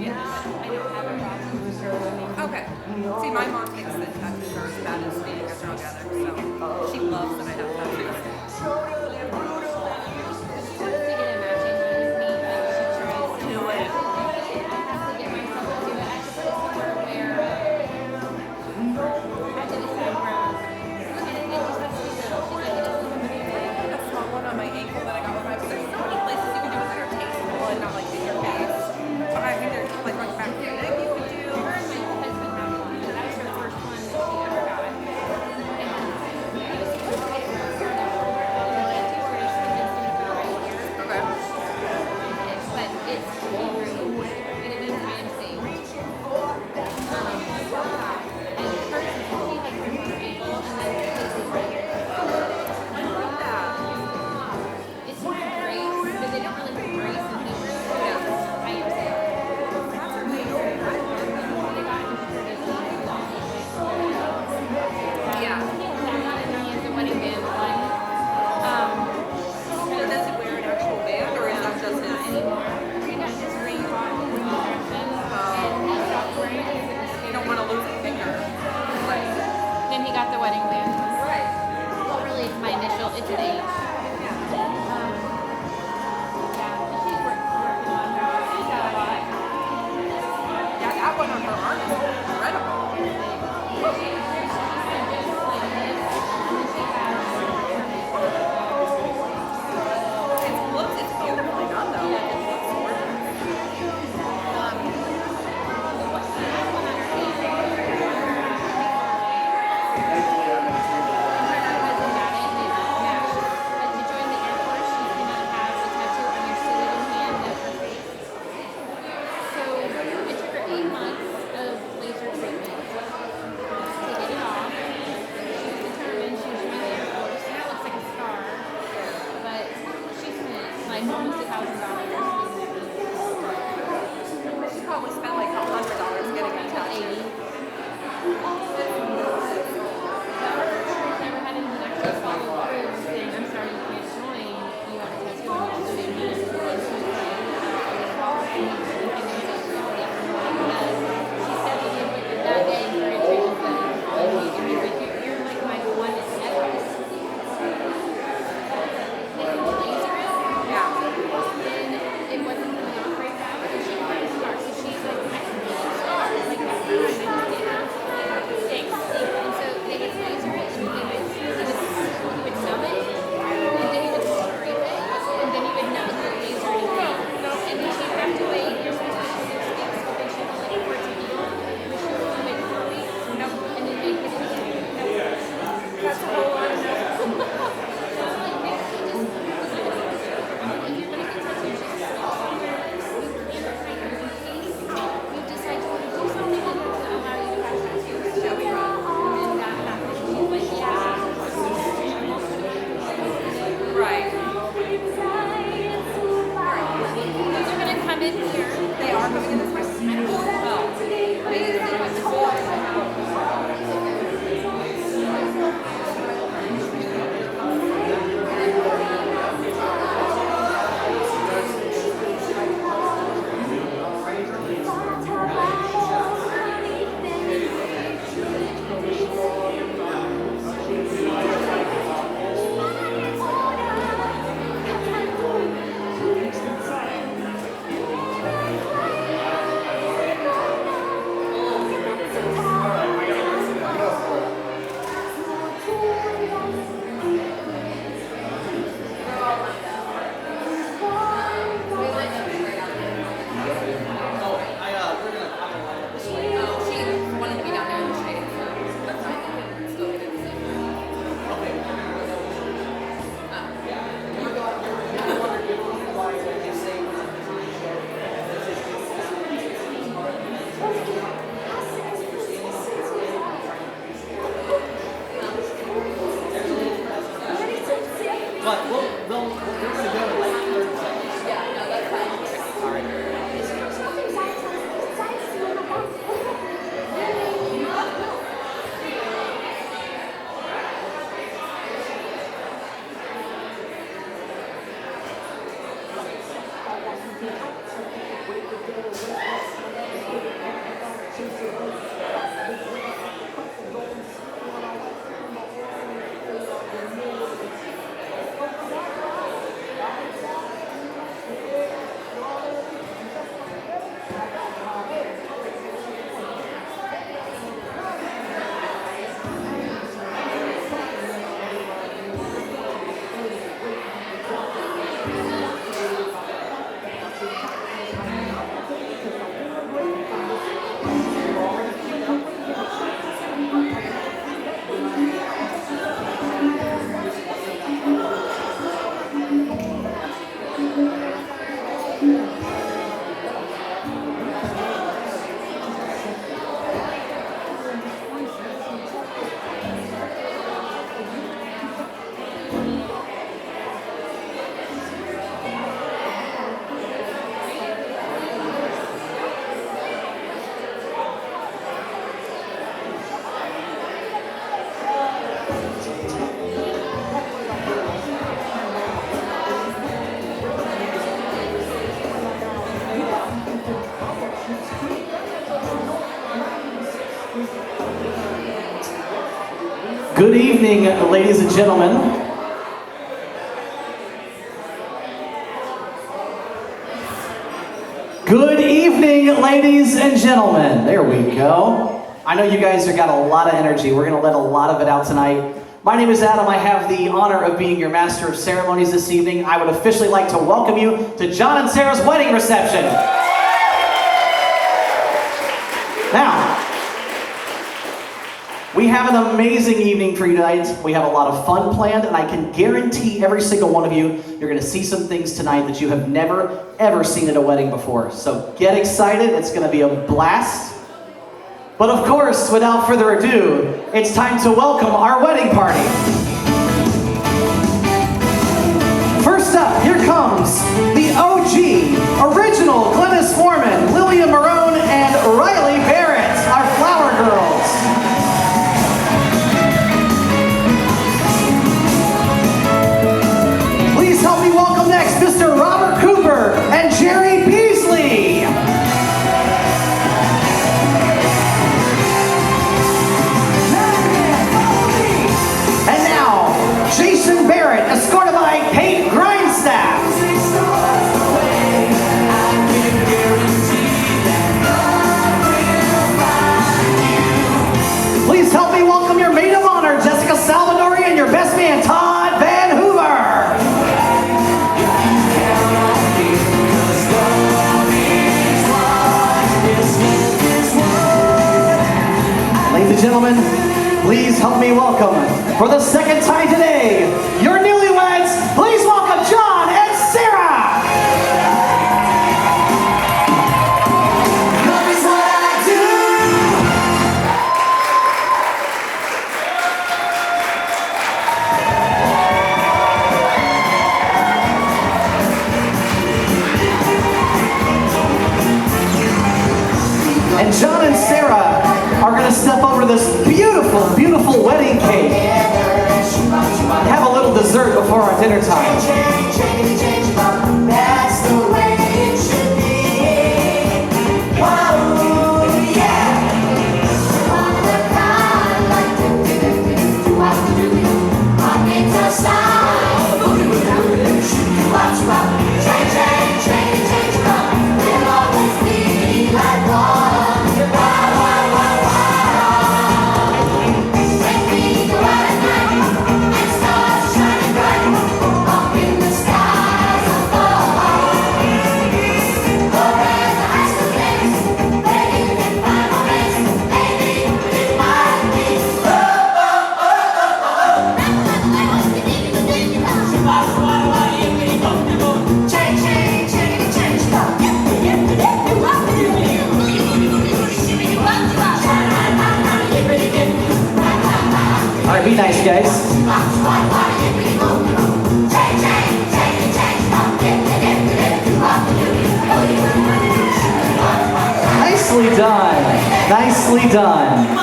Yeah. I don't have a problem with her. Okay. See, my mom thinks that tattoos are as bad as being a drug addict, so she loves that I have tattoos. She wants to get a matching one with me, like she tries to Do it. I have to get myself to do it. I have to put it somewhere where I have to decide where I want to put it. And it just has to be little. She's like, it doesn't have to be big. A small one on my ankle that I got with my. There's so many places you can do it that are tasteful and not like in your face. But I think there's like on the back of your neck you can do. Her and my husband have one. That was her first one that she ever got. And I was supposed to get it for her that wore it all the way to where she convinced him to put it right here. Okay. But it's Hebrew, and it means I am saved. And hers, she has one on her ankle, and then this is right here. I like that. It's grace, because they don't really have grace in Hebrew. So I am saved. That's amazing. I love that. They got it in tradition. Yeah. That one, and then he has the wedding band one. So does he wear an actual band or is that just Not his? anymore. He got his ring bought in construction, and he stopped wearing it because it was You don't want to lose a finger. Right. Then he got the wedding band. Right. Well, really, it's my initial. It's an H. Yeah. Yeah, and she's working on her. She's got a lot. Yeah, that one on her arm is incredible. It's beautifully done though. It looks gorgeous. Almost $1,000. She probably spent like $100 getting a tattoo. Never had anyone actually follow through saying, I'm sorry you can't join, you have a tattoo on your student meeting. She said that day for a treatment center. And he's like, you're like my one ever. Yeah. And it wasn't coming off very fast, and she had a scar. So she's like, I can feel a scar. Like, that's fine. I just didn't have it stinks. And so they would laser it, and he would numb it, and then he would scrape it, and then he would numb the laser and pain. And then she'd have to wait. You're supposed to wait 6 weeks, but then she'd only for it to heal. But she would only wait 4 weeks. Nope. And then make it into That's a whole lot of notes. Right. These are going to come in here. They are coming in this way. Oh. Good evening, ladies and gentlemen. Good evening, ladies and gentlemen. There we go. I know you guys have got a lot of energy. We're going to let a lot of it out tonight. My name is Adam. I have the honor of being your master of ceremonies this evening. I would officially like to welcome you to Jon and Sarah's wedding reception. Now, we have an amazing evening for you tonight. We have a lot of fun planned, and I can guarantee every single one of you, you're going to see some things tonight that you have never, ever seen at a wedding before. So get excited. It's going to be a blast. But of course, without further ado, it's time to welcome our wedding party. First up, here comes the OG, original Glennis Foreman, Lillian Marone, and Riley Barrett, our flower girls. Please help me welcome next Mr. Robert Cooper and Jerry Beasley. And now, Jason Barrett, escorted by Kate Grindstaff. Please help me welcome your maid of honor, Jessica Salvadori, and your best man, Todd Van Hoover. Ladies and gentlemen, please help me welcome, for the second time today, your newlyweds. Please welcome Jon and Sarah. Love is what I do. And Jon and Sarah are going to step over this beautiful, beautiful wedding cake. Have a little dessert before our dinner time. That's the way it should be. Whoa, yeah. One of a kind, like it's a style. Change, we'll always be like one. All right, be nice, guys. Nicely done. Nicely done.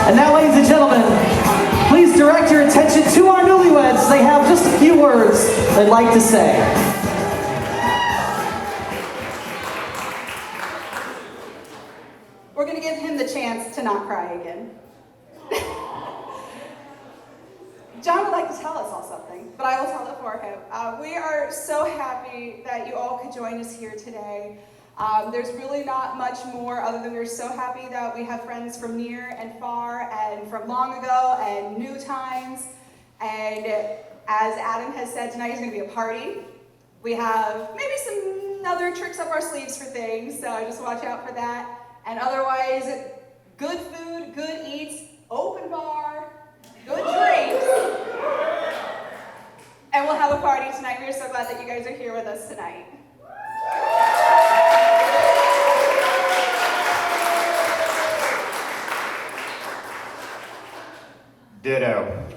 And now, ladies and gentlemen, please direct your attention to our newlyweds. They have just a few words they'd like to say. We're going to give him the chance to not cry again. Jon would like to tell us all something, but I will tell it for him. We are so happy that you all could join us here today. There's really not much more other than we're so happy that we have friends from near and far and from long ago and new times. And as Adam has said, tonight is going to be a party. We have maybe some other tricks up our sleeves for things, so just watch out for that. And otherwise, good food, good eats, open bar, good drinks. And we'll have a party tonight. We are so glad that you guys are here with us tonight. Ditto.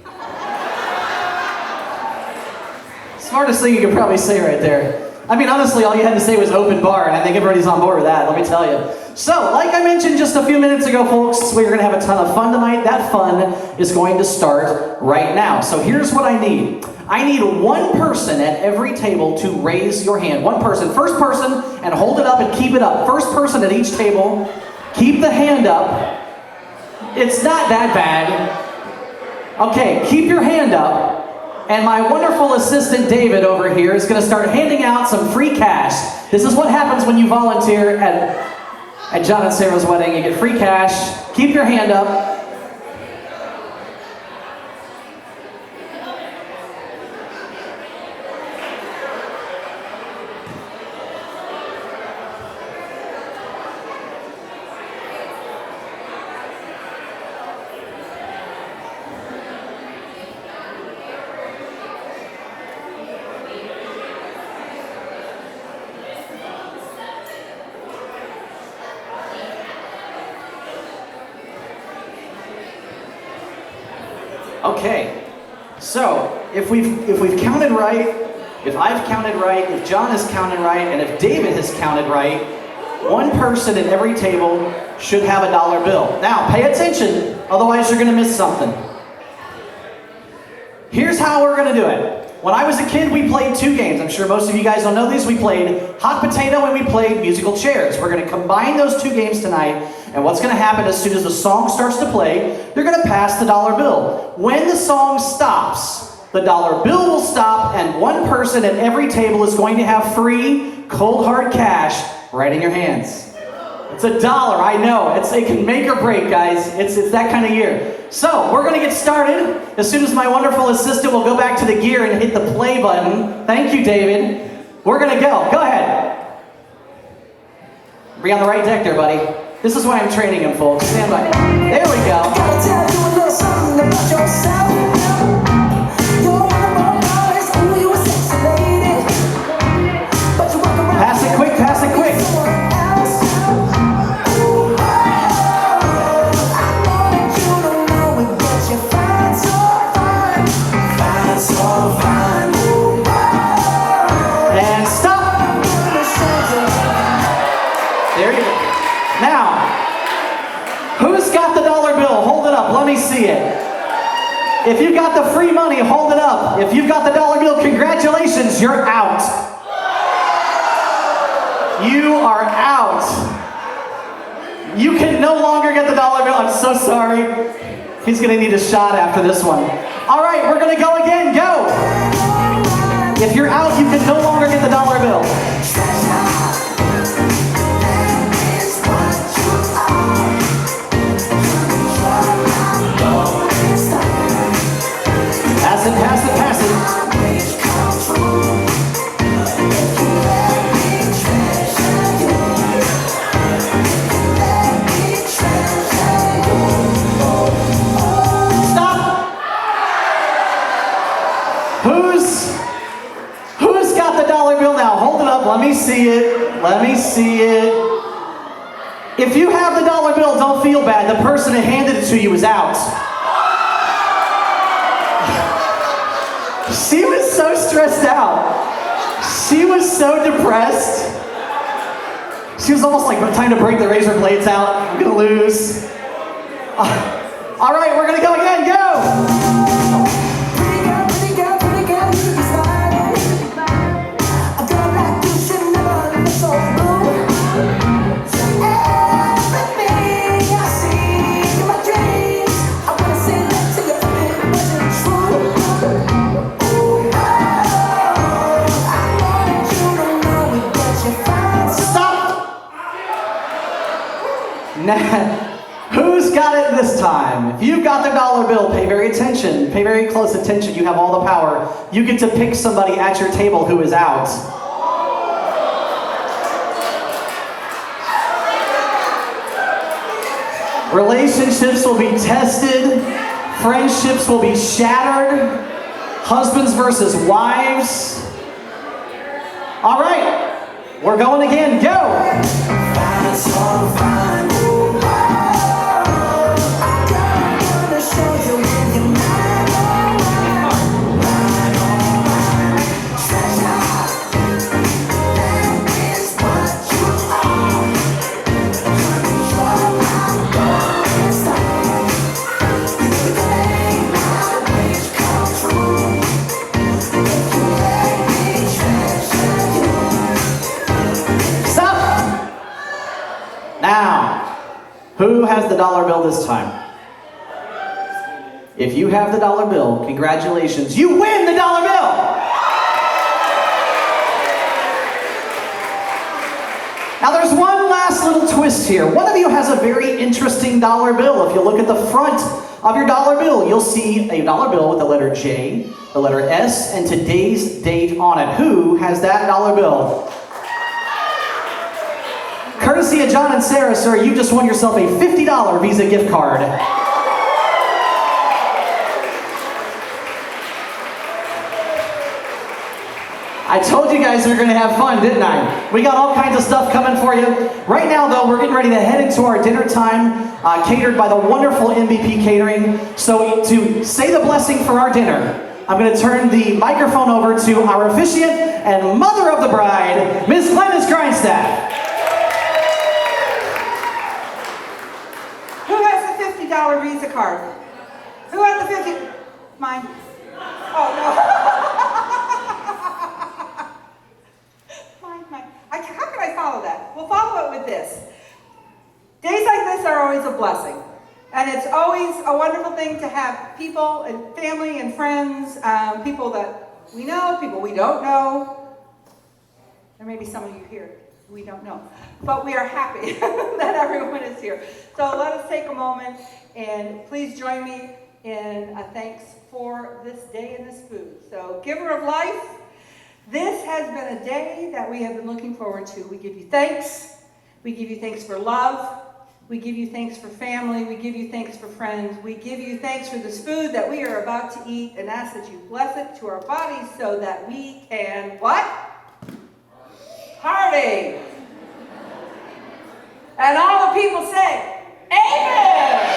Smartest thing you could probably say right there. I mean, honestly, all you had to say was open bar, and I think everybody's on board with that, let me tell you. So, like I mentioned just a few minutes ago, folks, we're going to have a ton of fun tonight. That fun is going to start right now. So here's what I need. I need one person at every table to raise your hand. One person. First person, and hold it up and keep it up. First person at each table, keep the hand up. It's not that bad. Okay, keep your hand up. And my wonderful assistant David over here is going to start handing out some free cash. This is what happens when you volunteer at Jon and Sarah's wedding. You get free cash. Keep your hand up. Okay, so if we've counted right, if I've counted right, if Jon has counted right, and if David has counted right, one person at every table should have a dollar bill. Now, pay attention, otherwise you're going to miss something. Here's how we're going to do it. When I was a kid, we played two games. I'm sure most of you guys don't know these. We played hot potato and we played musical chairs. We're going to combine those two games tonight, and what's going to happen as soon as the song starts to play, you're going to pass the dollar bill. When the song stops, the dollar bill will stop, and one person at every table is going to have free, cold hard cash right in your hands. It's $1, I know. It can make or break, guys. It's that kind of year. So, we're going to get started. As soon as my wonderful assistant will go back to the gear and hit the play button. Thank you, David. We're going to go. Go ahead. Be on the right deck there, buddy. This is why I'm training him, folks. Stand by. There we go. Pass it quick, pass it quick. And stop. There you go. Now, who's got the dollar bill? Hold it up. Let me see it. If you got the free money, hold it up. If you've got the dollar bill, congratulations, you're out. You are out. You can no longer get the dollar bill. I'm so sorry. He's going to need a shot after this one. All right, we're going to go again. Go. If you're out, you can no longer get the dollar bill. Pass it, pass it, pass it. Stop! Who's got the dollar bill now? Hold it up, let me see it. Let me see it. If you have the dollar bill, don't feel bad. The person that handed it to you is out. She was so stressed out. She was so depressed. She was almost like, time to break the razor blades out. I'm gonna lose. All right, we're gonna go again. Go! Who's got it this time? If you've got the dollar bill, pay very attention. Pay very close attention. You have all the power. You get to pick somebody at your table who is out. Relationships will be tested. Friendships will be shattered. Husbands versus wives. All right, we're going again. Go. Now, who has the dollar bill this time? If you have the dollar bill, congratulations, you win the dollar bill! Now there's one last little twist here. One of you has a very interesting dollar bill. If you look at the front of your dollar bill, you'll see a dollar bill with the letter J, the letter S, and today's date on it. Who has that dollar bill? Courtesy of Jon and Sarah, sir, you just won yourself a $50 Visa gift card. I told you guys we were going to have fun, didn't I? We got all kinds of stuff coming for you. Right now, though, we're getting ready to head into our dinner time, catered by the wonderful MVP Catering. So to say the blessing for our dinner, I'm going to turn the microphone over to our officiant and mother of the bride, Miss Glennis Grindstaff. $50 Visa card. Who has the 50? Mine. Oh no. Mine. How can I follow that? We'll follow it with this. Days like this are always a blessing. And it's always a wonderful thing to have people and family and friends, people that we know, people we don't know. There may be some of you here we don't know. But we are happy that everyone is here. So let us take a moment and please join me in a thanks for this day and this food. So, Giver of Life, this has been a day that we have been looking forward to. We give you thanks. We give you thanks for love. We give you thanks for family. We give you thanks for friends. We give you thanks for this food that we are about to eat and ask that you bless it to our bodies so that we can, what? Party. And all the people say, amen.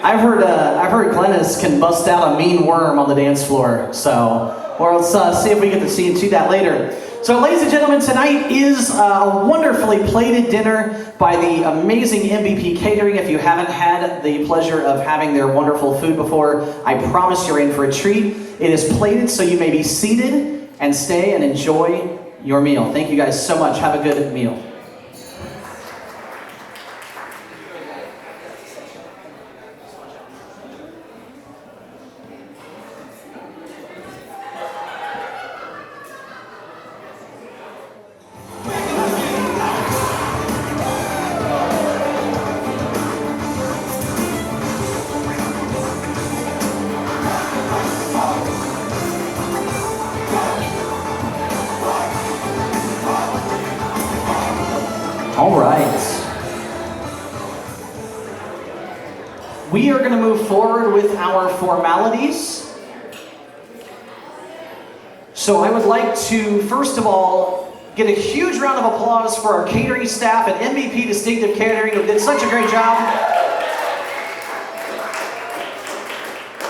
I've heard Glennis can bust out a mean worm on the dance floor. So, or let's see if we get to see that later. So, ladies and gentlemen, tonight is a wonderfully plated dinner by the amazing MVP Catering. If you haven't had the pleasure of having their wonderful food before, I promise you're in for a treat. It is plated so you may be seated and stay and enjoy your meal. Thank you guys so much. Have a good meal. All right. We are going to move forward with our formalities. So I would like to, first of all, get a huge round of applause for our catering staff at MVP Distinctive Catering, who did such a great job.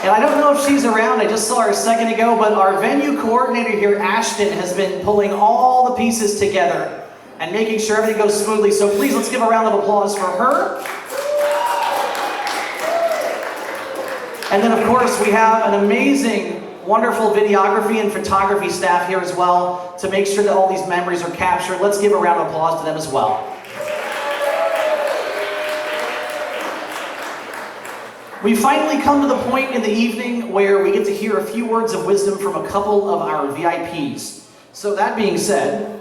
And I don't know if she's around, I just saw her a second ago, but our venue coordinator here, Ashton, has been pulling all the pieces together and making sure everything goes smoothly. So please, let's give a round of applause for her. And then, of course, we have an amazing, wonderful videography and photography staff here as well to make sure that all these memories are captured. Let's give a round of applause to them as well. We finally come to the point in the evening where we get to hear a few words of wisdom from a couple of our VIPs. So that being said,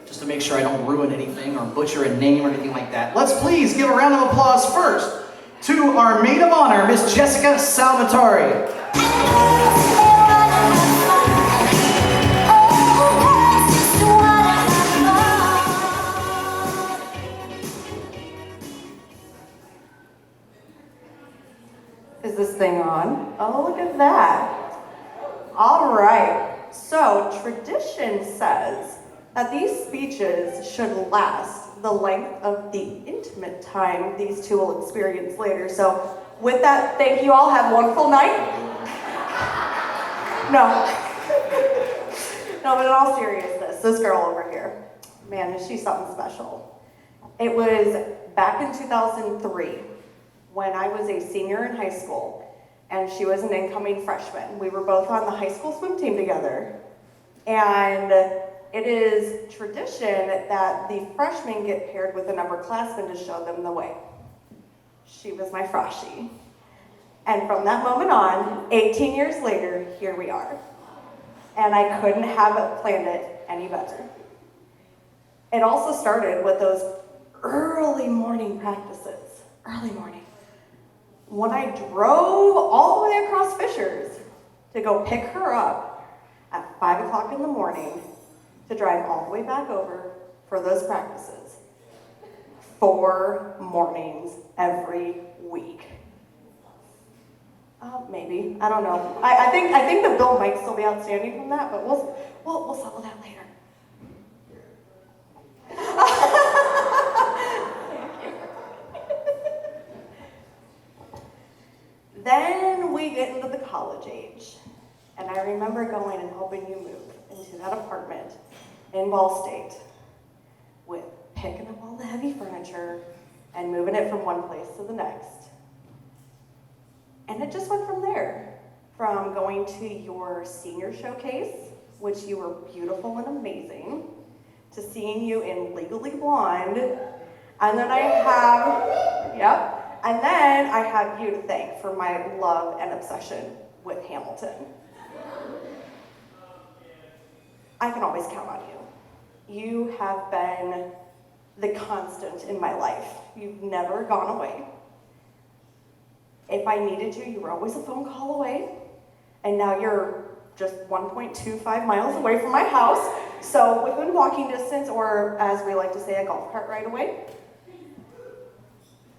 just to make sure I don't ruin anything or butcher a name or anything like that, let's please give a round of applause first to our maid of honor, Miss Jessica Salvatore. right, so tradition says that these speeches should last the length of the intimate time these two will experience later. So with that, thank you all. Have a wonderful night. No. No, but in all seriousness, this girl over here, man, is she something special. It was back in 2003 when I was a senior in high school and she was an incoming freshman. We were both on the high school swim team together. And it is tradition that the freshmen get paired with an upperclassman to show them the way. She was my freshie. And from that moment on, 18 years later, here we are. And I couldn't have planned it any better. It also started with those early morning practices. Early morning. When I drove all the way across Fishers to go pick her up at 5 o'clock in the morning to drive all the way back over for those practices. 4 mornings every week. Maybe, I don't know. I think the bill might still be outstanding from that, but we'll settle that later. Then we get into the college age, and I remember going and helping you move into that apartment in Ball State with picking up all the heavy furniture and moving it from one place to the next. And it just went from there, from going to your senior showcase, which you were beautiful and amazing, to seeing you in Legally Blonde, and then I have you to thank for my love and obsession with Hamilton. I can always count on you. You have been the constant in my life. You've never gone away. If I needed you were always a phone call away, and now you're just 1.25 miles away from my house, so within walking distance, or as we like to say, a golf cart ride away.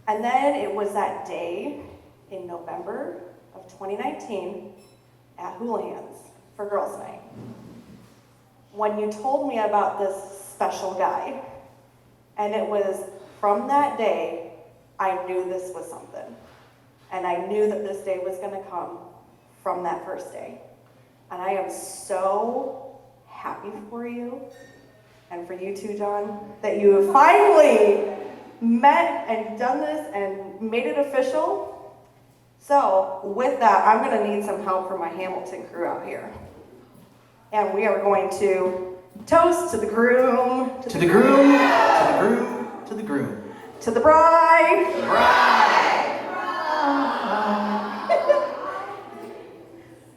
And then it was that day in November of 2019 at Houlihan's for Girls' Night, when you told me about this special guy, and it was from that day, I knew this was something. And I knew that this day was going to come from that first day. And I am so happy for you, and for you too, Jon, that you have finally met and done this and made it official. So with that, I'm going to need some help from my Hamilton crew out here. And we are going to toast to the groom, To the groom, to the groom, to the groom. to the bride. Bride.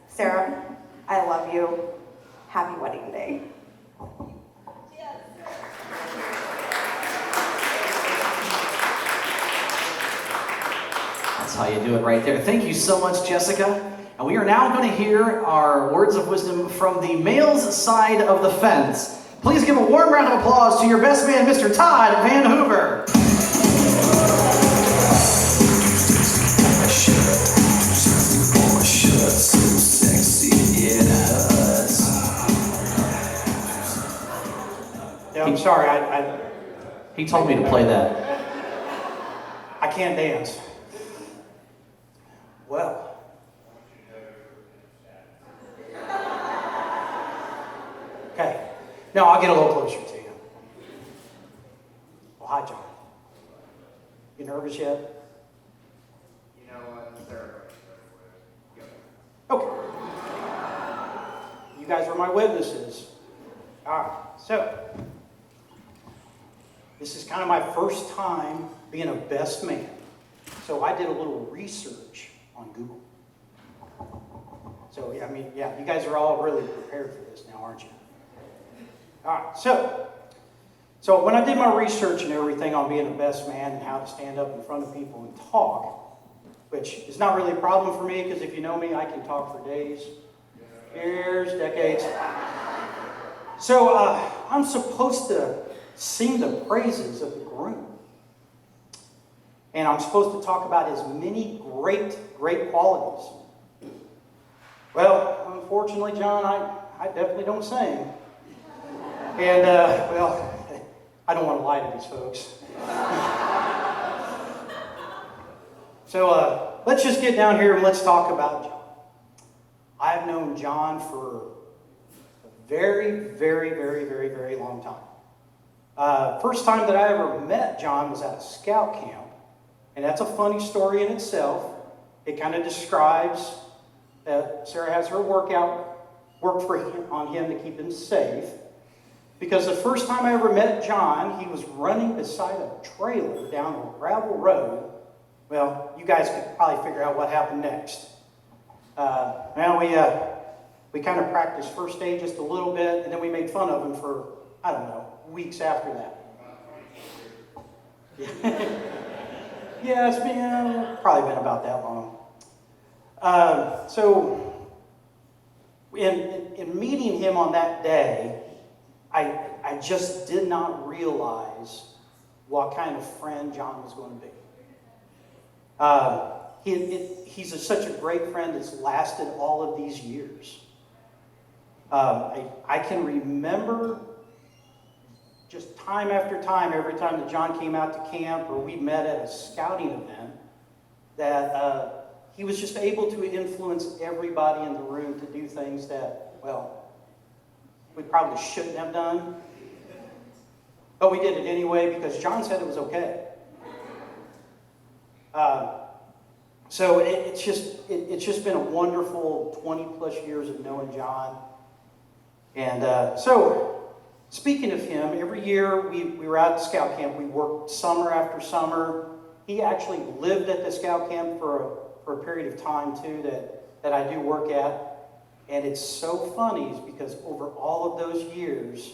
Sarah, I love you. Happy wedding day. That's how you do it right there. Thank you so much, Jessica. And we are now going to hear our words of wisdom from the male's side of the fence. Please give a warm round of applause to your best man, Mr. Todd Van Hoover. Yeah, I'm sorry, He told me to play that. I can't dance. Well. Okay, now I'll get a little closer to you. Well, hi, Jon. You nervous yet? You know what, Sarah? Okay. You guys are my witnesses. All right, so this is kind of my first time being a best man. So I did a little research on Google. So, yeah, you guys are all really prepared for this now, aren't you? All right, so when I did my research and everything on being a best man and how to stand up in front of people and talk, which is not really a problem for me because if you know me, I can talk for days, years, decades. So I'm supposed to sing the praises of the groom. And I'm supposed to talk about his many great qualities. Well, unfortunately, John, I definitely don't sing. And, well, I don't want to lie to these folks. So let's just get down here and let's talk about John. I've known John for a very, very, very, very, very long time. First time that I ever met John was at a scout camp. And that's a funny story in itself. It kind of describes that Sarah has her work on him to keep him safe. Because the first time I ever met John, he was running beside a trailer down a gravel road. Well, you guys could probably figure out what happened next. We kind of practiced first aid just a little bit, and then we made fun of him for, I don't know, weeks after that. Yeah, it's been probably been about that long. So, in meeting him on that day, I just did not realize what kind of friend John was going to be. He's such a great friend that's lasted all of these years. I can remember just time after time, every time that John came out to camp or we met at a scouting event, that he was just able to influence everybody in the room to do things that, well, we probably shouldn't have done. But we did it anyway because John said it was okay. So it's just been a wonderful 20 plus years of knowing John. And so speaking of him, every year we were at the scout camp. We worked summer after summer. He actually lived at the scout camp for a period of time too that I do work at. And it's so funny because over all of those years,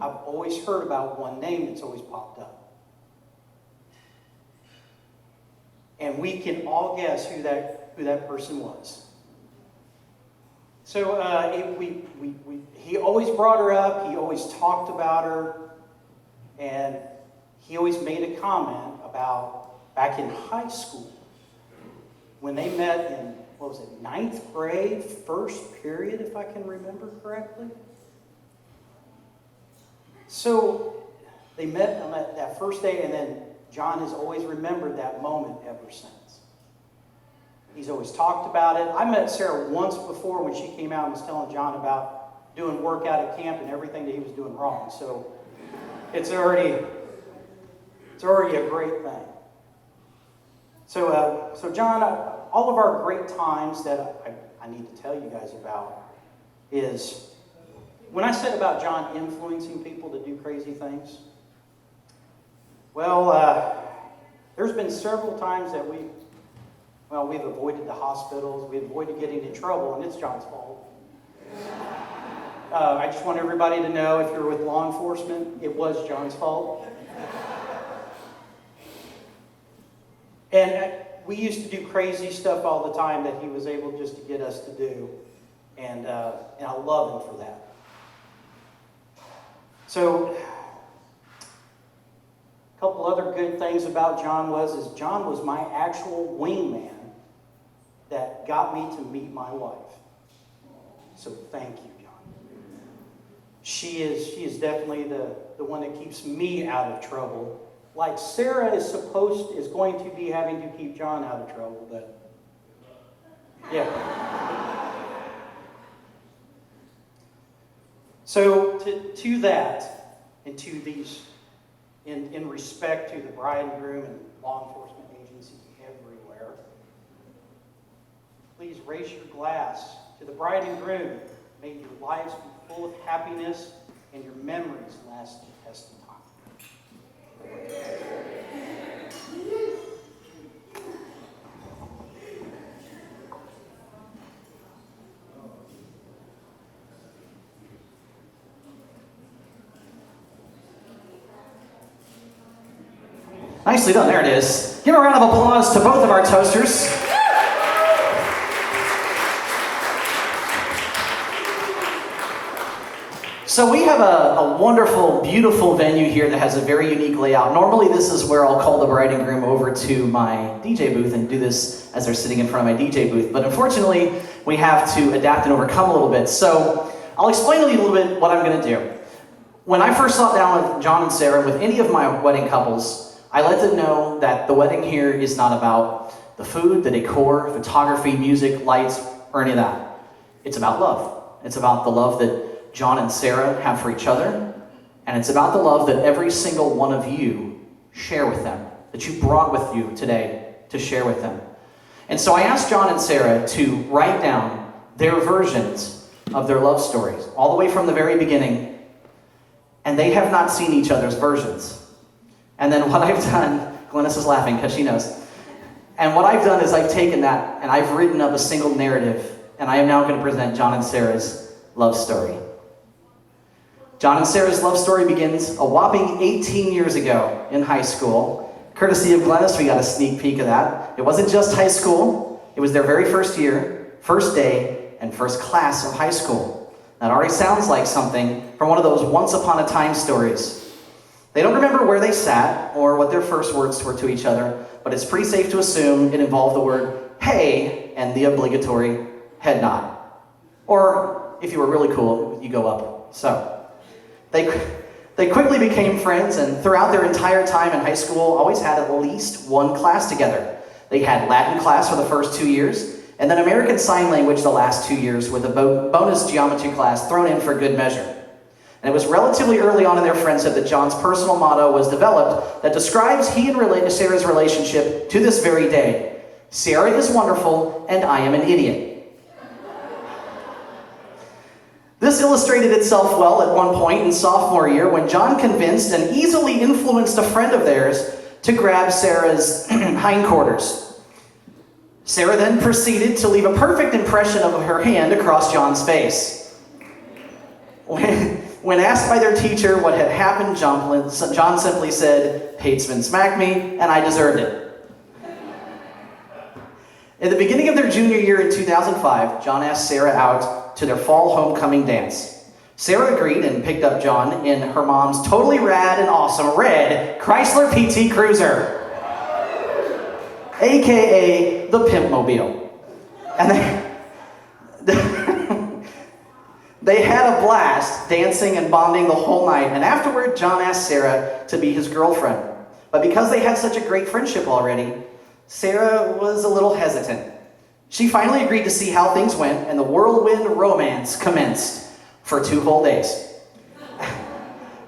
I've always heard about one name that's always popped up. And we can all guess who that person was. So he always brought her up. He always talked about her. And he always made a comment about back in high school when they met in, what was it, 9th grade, first period, if I can remember correctly. So they met on that first day, and then John has always remembered that moment ever since. He's always talked about it. I met Sarah once before when she came out and was telling John about doing work out at camp and everything that he was doing wrong. So it's already a great thing. So John, all of our great times that I need to tell you guys about is when I said about John influencing people to do crazy things. Well, there's been several times that we've avoided the hospitals, we avoided getting in trouble, and it's John's fault. I just want everybody to know, if you're with law enforcement, it was John's fault. And we used to do crazy stuff all the time that he was able just to get us to do. And I love him for that. So, a couple other good things about John was John was my actual wingman that got me to meet my wife. So thank you, John. She is definitely the one that keeps me out of trouble. Like Sarah is going to be having to keep John out of trouble, but yeah. So to that, and to these, in respect to the bride and groom and law enforcement agencies everywhere, please raise your glass to the bride and groom. May your lives be full of happiness and your memories last the test of time. Nicely done. There it is. Give a round of applause to both of our toasters. So we have a wonderful, beautiful venue here that has a very unique layout. Normally this is where I'll call the bride and groom over to my DJ booth and do this as they're sitting in front of my DJ booth. But unfortunately, we have to adapt and overcome a little bit. So I'll explain to you a little bit what I'm going to do. When I first sat down with Jon and Sarah, with any of my wedding couples, I let them know that the wedding here is not about the food, the decor, photography, music, lights, or any of that. It's about love. It's about the love that Jon and Sarah have for each other, and it's about the love that every single one of you share with them, that you brought with you today to share with them. And so I asked Jon and Sarah to write down their versions of their love stories, all the way from the very beginning, and they have not seen each other's versions. And then what I've done, Glennis is laughing because she knows, and what I've done is I've taken that and I've written up a single narrative, and I am now going to present Jon and Sarah's love story. Jon and Sarah's love story begins a whopping 18 years ago in high school. Courtesy of Glennis, we got a sneak peek of that. It wasn't just high school. It was their very first year, first day, and first class of high school. That already sounds like something from one of those once upon a time stories. They don't remember where they sat or what their first words were to each other, but it's pretty safe to assume it involved the word hey and the obligatory head nod. Or if you were really cool, you go up. So they quickly became friends, and throughout their entire time in high school, always had at least one class together. They had Latin class for the first 2 years, and then American Sign Language the last 2 years, with a bonus geometry class thrown in for good measure. And it was relatively early on in their friendship that Jon's personal motto was developed that describes he and Sarah's relationship to this very day. Sarah is wonderful, and I am an idiot. This illustrated itself well at one point in sophomore year when Jon convinced and easily influenced a friend of theirs to grab Sarah's hindquarters. Sarah then proceeded to leave a perfect impression of her hand across Jon's face. When asked by their teacher what had happened, Jon simply said, "Patesman smacked me, and I deserved it." In the beginning of their junior year in 2005, Jon asked Sarah out to their fall homecoming dance. Sarah agreed and picked up Jon in her mom's totally rad and awesome red Chrysler PT Cruiser, aka the Pimp Mobile. And they had a blast dancing and bonding the whole night, and afterward Jon asked Sarah to be his girlfriend. But because they had such a great friendship already, Sarah was a little hesitant. She finally agreed to see how things went, and the whirlwind romance commenced for 2 whole days.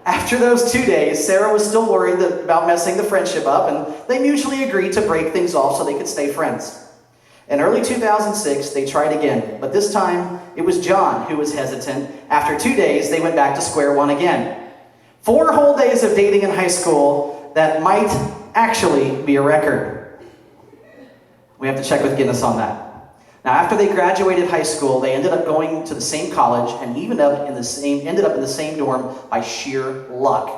After those 2 days, Sarah was still worried about messing the friendship up, and they mutually agreed to break things off so they could stay friends. In early 2006, they tried again, but this time it was Jon who was hesitant. After 2 days, they went back to square one again. 4 whole days of dating in high school that might actually be a record. We have to check with Guinness on that. Now, after they graduated high school, they ended up going to the same college and ended up in the same dorm by sheer luck.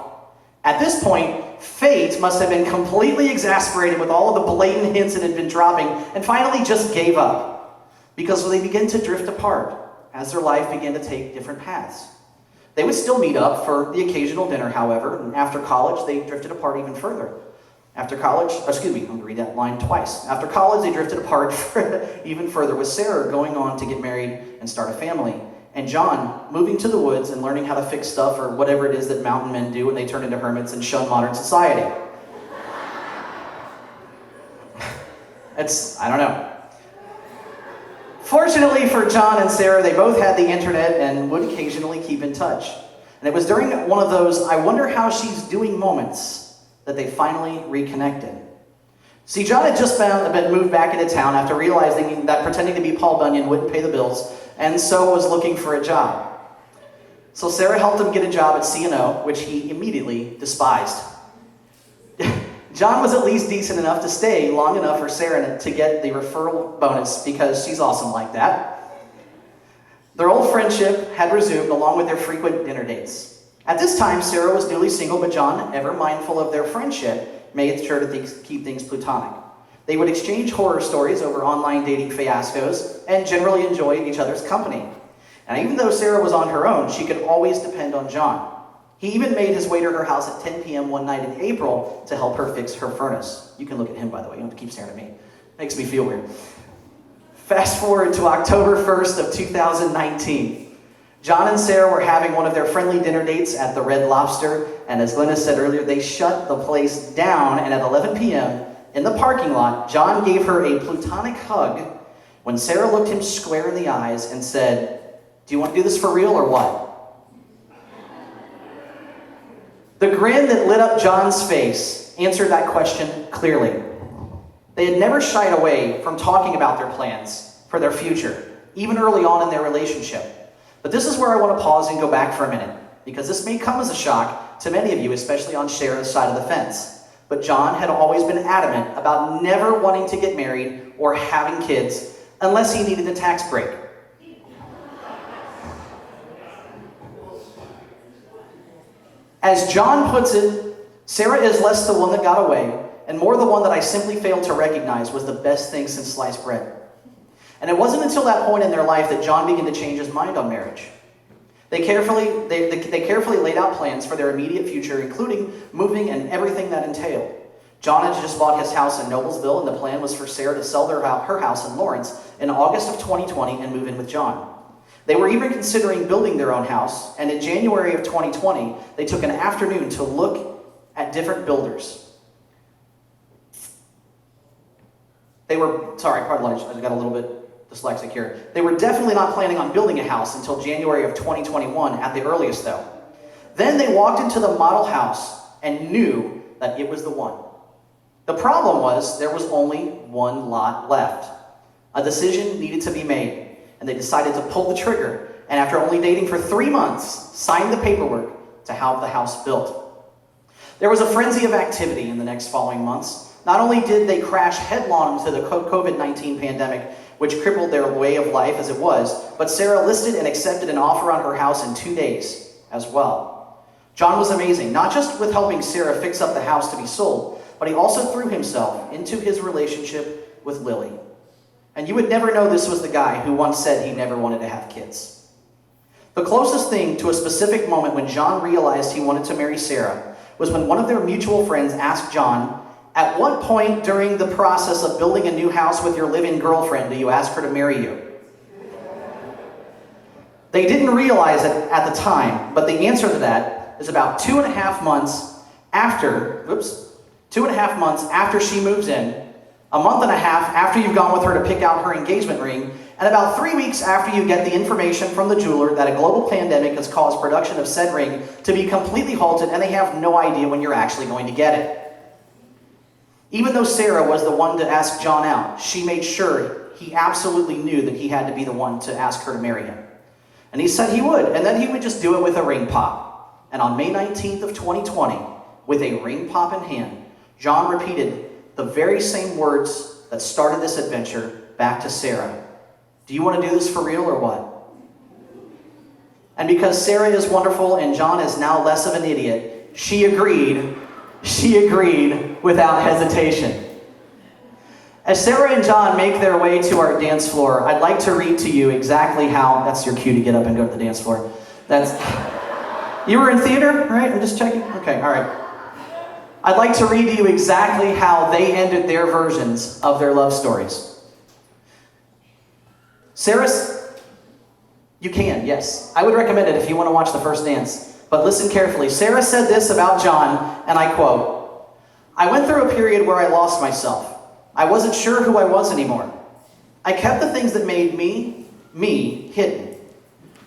At this point, fate must have been completely exasperated with all of the blatant hints it had been dropping, and finally just gave up, because they began to drift apart as their life began to take different paths. They would still meet up for the occasional dinner, however, and after college, they drifted apart even further. I'm going to read that line twice. After college, they drifted apart even further, with Sarah going on to get married and start a family, and Jon moving to the woods and learning how to fix stuff, or whatever it is that mountain men do when they turn into hermits and shun modern society. I don't know. Fortunately for Jon and Sarah, they both had the internet and would occasionally keep in touch. And it was during one of those "I wonder how she's doing" moments that they finally reconnected. See, Jon had just been moved back into town after realizing that pretending to be Paul Bunyan wouldn't pay the bills, and so was looking for a job. So Sarah helped him get a job at C&O, which he immediately despised. Jon was at least decent enough to stay long enough for Sarah to get the referral bonus, because she's awesome like that. Their old friendship had resumed, along with their frequent dinner dates. At this time, Sarah was newly single, but Jon, ever mindful of their friendship, made sure to keep things platonic. They would exchange horror stories over online dating fiascos and generally enjoy each other's company. And even though Sarah was on her own, she could always depend on Jon. He even made his way to her house at 10 p.m. one night in April to help her fix her furnace. You can look at him, by the way. You don't have to keep staring at me. Makes me feel weird. Fast forward to October 1st of 2019. Jon and Sarah were having one of their friendly dinner dates at the Red Lobster, and as Glenna said earlier, they shut the place down, and at 11 p.m. in the parking lot, Jon gave her a plutonic hug when Sarah looked him square in the eyes and said, "Do you want to do this for real or what?" The grin that lit up Jon's face answered that question clearly. They had never shied away from talking about their plans for their future, even early on in their relationship. But this is where I want to pause and go back for a minute, because this may come as a shock to many of you, especially on Sarah's side of the fence. But Jon had always been adamant about never wanting to get married or having kids unless he needed a tax break. As Jon puts it, Sarah is less the one that got away and more the one that I simply failed to recognize was the best thing since sliced bread. And it wasn't until that point in their life that Jon began to change his mind on marriage. They carefully laid out plans for their immediate future, including moving and everything that entailed. Jon had just bought his house in Noblesville, and the plan was for Sarah to sell her house in Lawrence in August of 2020 and move in with Jon. They were even considering building their own house, and in January of 2020, they took an afternoon to look at different builders. I got a little bit dyslexic here. They were definitely not planning on building a house until January of 2021 at the earliest, though. Then they walked into the model house and knew that it was the one. The problem was there was only one lot left. A decision needed to be made, and they decided to pull the trigger, and after only dating for 3 months, signed the paperwork to have the house built. There was a frenzy of activity in the next following months. Not only did they crash headlong into the COVID-19 pandemic, which crippled their way of life as it was, but Sarah listed and accepted an offer on her house in 2 days as well. Jon was amazing, not just with helping Sarah fix up the house to be sold, but he also threw himself into his relationship with Lily. And you would never know this was the guy who once said he never wanted to have kids. The closest thing to a specific moment when Jon realized he wanted to marry Sarah was when one of their mutual friends asked Jon, "At what point during the process of building a new house with your live-in girlfriend do you ask her to marry you?" They didn't realize it at the time, but the answer to that is about 2.5 months after she moves in, a month and a half after you've gone with her to pick out her engagement ring, and about 3 weeks after you get the information from the jeweler that a global pandemic has caused production of said ring to be completely halted and they have no idea when you're actually going to get it. Even though Sarah was the one to ask Jon out, she made sure he absolutely knew that he had to be the one to ask her to marry him. And he said he would, and then he would just do it with a ring pop. And on May 19th of 2020, with a ring pop in hand, Jon repeated the very same words that started this adventure back to Sarah. "Do you want to do this for real or what?" And because Sarah is wonderful and Jon is now less of an idiot, she agreed without hesitation. As Sarah and Jon make their way to our dance floor, I'd like to read to you exactly how, that's your cue to get up and go to the dance floor. You were in theater, right? I'm just checking. Okay, all right. I'd like to read to you exactly how they ended their versions of their love stories. You can, yes. I would recommend it if you want to watch the first dance. But listen carefully. Sarah said this about Jon, and I quote, "I went through a period where I lost myself. I wasn't sure who I was anymore. I kept the things that made me hidden.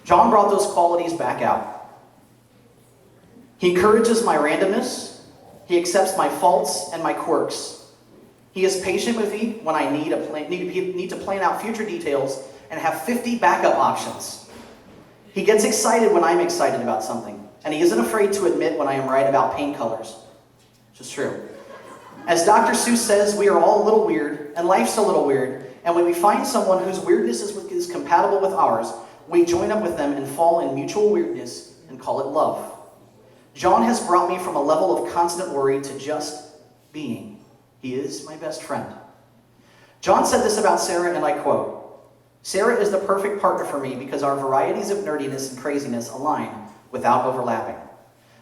Jon brought those qualities back out. He encourages my randomness. He accepts my faults and my quirks. He is patient with me when I need to plan out future details and have 50 backup options. He gets excited when I'm excited about something, and he isn't afraid to admit when I am right about paint colors," which is true. As Dr. Seuss says, we are all a little weird, and life's a little weird, and when we find someone whose weirdness is compatible with ours, we join up with them and fall in mutual weirdness and call it love. Jon has brought me from a level of constant worry to just being. He is my best friend. Jon said this about Sarah, and I quote, "Sarah is the perfect partner for me because our varieties of nerdiness and craziness align without overlapping.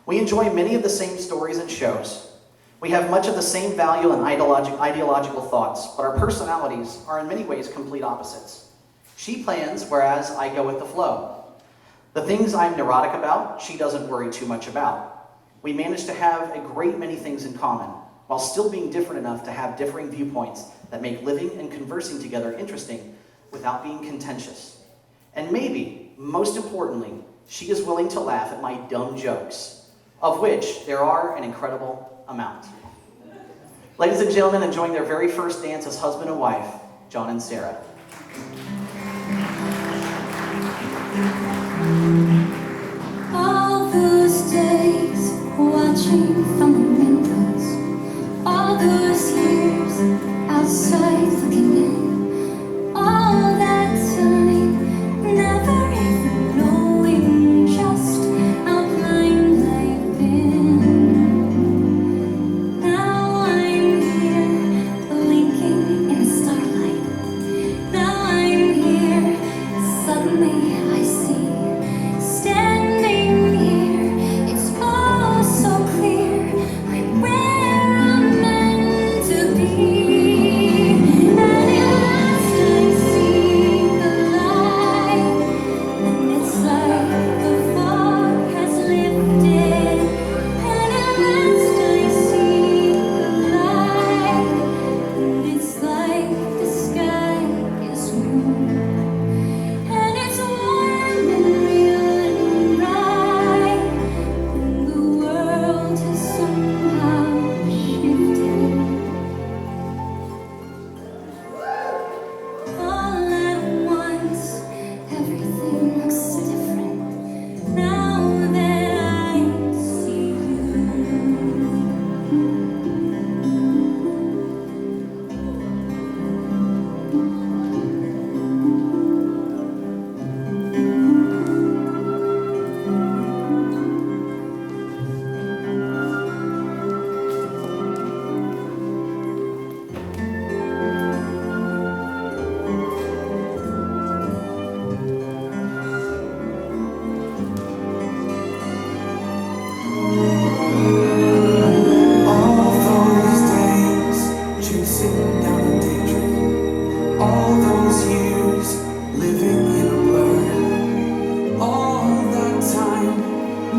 We enjoy many of the same stories and shows. We have much of the same value and ideological thoughts, but our personalities are in many ways complete opposites. She plans, whereas I go with the flow. The things I'm neurotic about, she doesn't worry too much about. We manage to have a great many things in common, while still being different enough to have differing viewpoints that make living and conversing together interesting without being contentious. And maybe, most importantly, she is willing to laugh at my dumb jokes, of which there are an incredible amount. Ladies and gentlemen, enjoying their very first dance as husband and wife, Jon and Sarah. All those days watching from the windows, all those years outside looking in, all that time never even knowing just how blind I've been. Now I'm here blinking in the starlight. Now I'm here, suddenly I see. Standing here, it's all so clear. I'm where I'm meant to be. And at last I see the light, and it's like the fog has lifted. And at last I see the light, and it's like the sky is blue. And it's warm and real and right, and the world has somehow shifted. All at once, everything looks different now that I see you. All those days chasing down a daydream, all those years living in a blur, all that time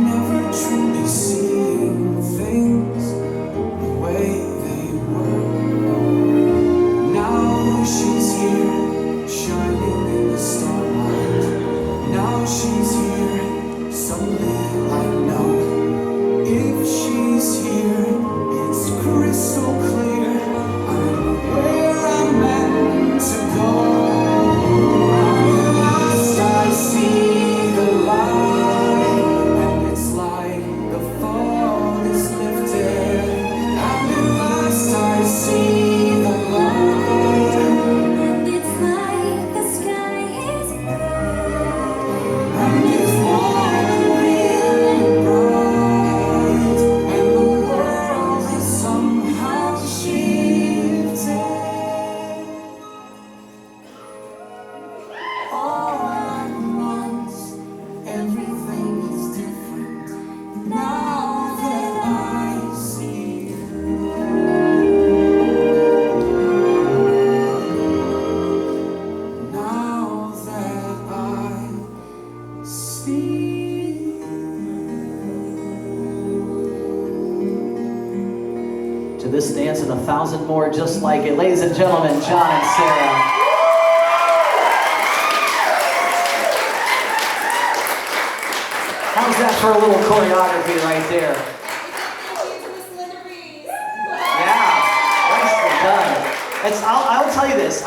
never truly seeing things the way they were. Now she's here, shining in the starlight. Now she's here, suddenly I know. If she's here, it's crystal clear. I'm where I'm meant to go. At last I see the light, and it's like the fog is lifted. And at last I see the light, And it's like the sky is blue. and it's warm and real and bright, and the world has somehow shifted. All at once, everything is different now that I see you. Now that I see you. To this dance and 1,000 more just like it. Ladies and gentlemen, Jon and Sarah. How's that for a little choreography right there? Yeah, nicely done. I'll tell you this.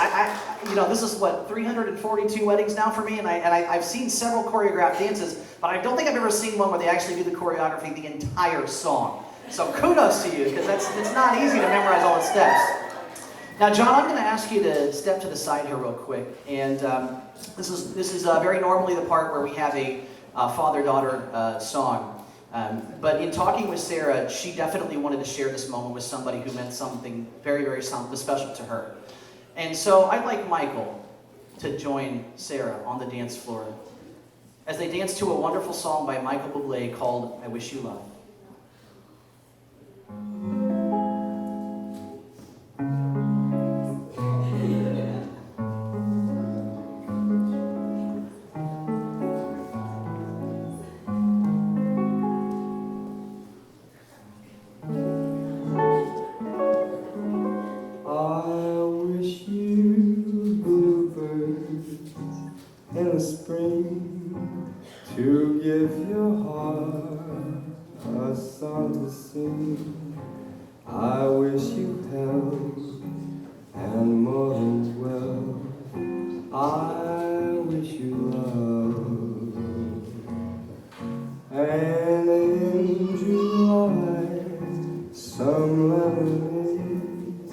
This is what 342 weddings now for me, and I've seen several choreographed dances, but I don't think I've ever seen one where they actually do the choreography the entire song. So kudos to you, because it's not easy to memorize all the steps. Now, Jon, I'm going to ask you to step to the side here real quick, and this is very normally the part where we have a father-daughter song. But in talking with Sarah, she definitely wanted to share this moment with somebody who meant something very, very special to her. And so I'd like Michael to join Sarah on the dance floor as they dance to a wonderful song by Michael Bublé called I Wish You Love. a song to sing. I wish you health and more than well. I wish you love. And in July, some lemonade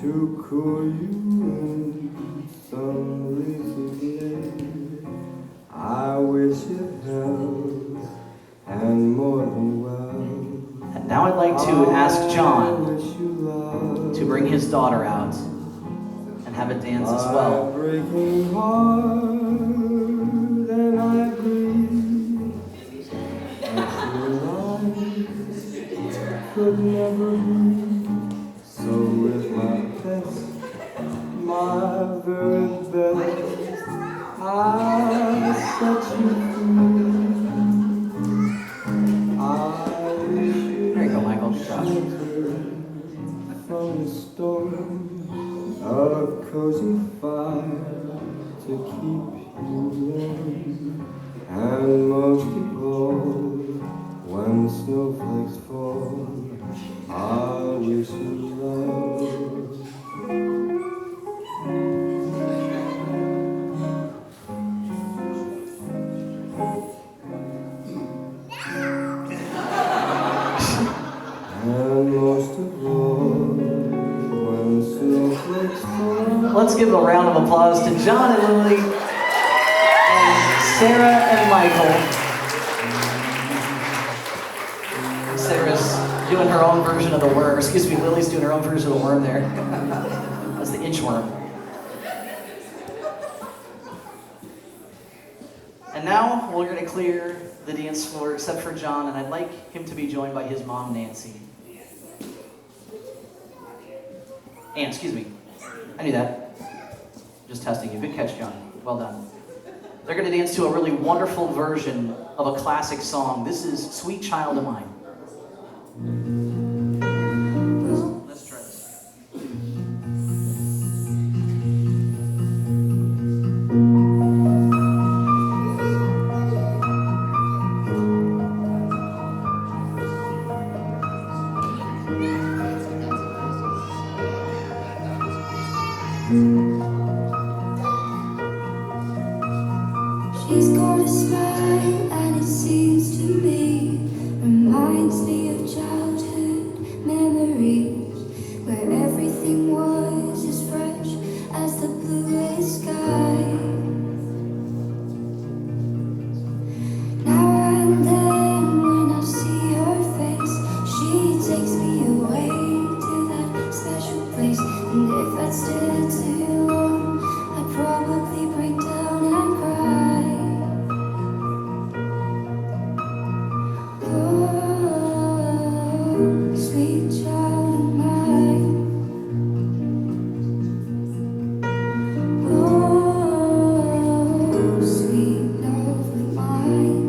to cool you in some leafy glade. I wish you health and more than well. And now I'd like to ask Jon wish you love. to bring his daughter out and have a dance as well. My breaking heart, and I agree that your life could never be. So with my best, my very best, I'll set you free. I wish you There you go, Michael. Good job. from the storm, a cozy fire to keep you warm, and most of all, when snowflakes fall, I wish you love. And most of all, when snowflakes fall. Let's give a round of applause to Jon and Lily, and Sarah and Michael. Sarah's doing her own version of the worm. Excuse me, Lily's doing her own version of the worm there. That's the inchworm. And now we're going to clear the dance floor except for Jon, and I'd like him to be joined by his mom, Nancy. Anne, excuse me. I knew that. Just testing you. Good catch, Jon. Well done. They're going to dance to a really wonderful version of a classic song. This is Sweet Child of Mine. Let's try this. She's got a smile and it seems to me reminds me of childhood memories where everything was as fresh as the bluest sky. Now and then when I see her face, she takes me away to that special place. And if I'd stayed too long, I'd probably break down and cry. Oh, sweet child of mine. Oh, sweet love of mine.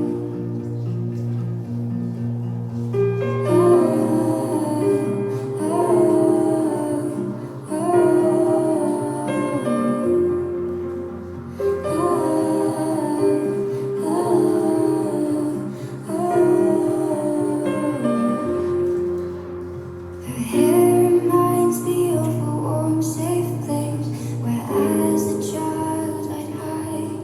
Her hair reminds me of a warm, safe place where as a child I'd hide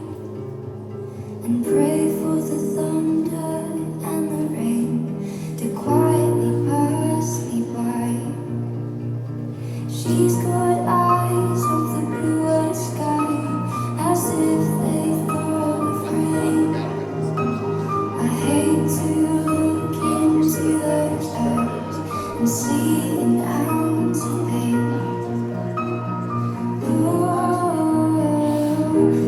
and pray for the thunder and the rain to quietly pass me by. She's got eyes of the bluest sky, as if they thought of rain. I hate to look into those eyes and see an ounce of pain. Oh,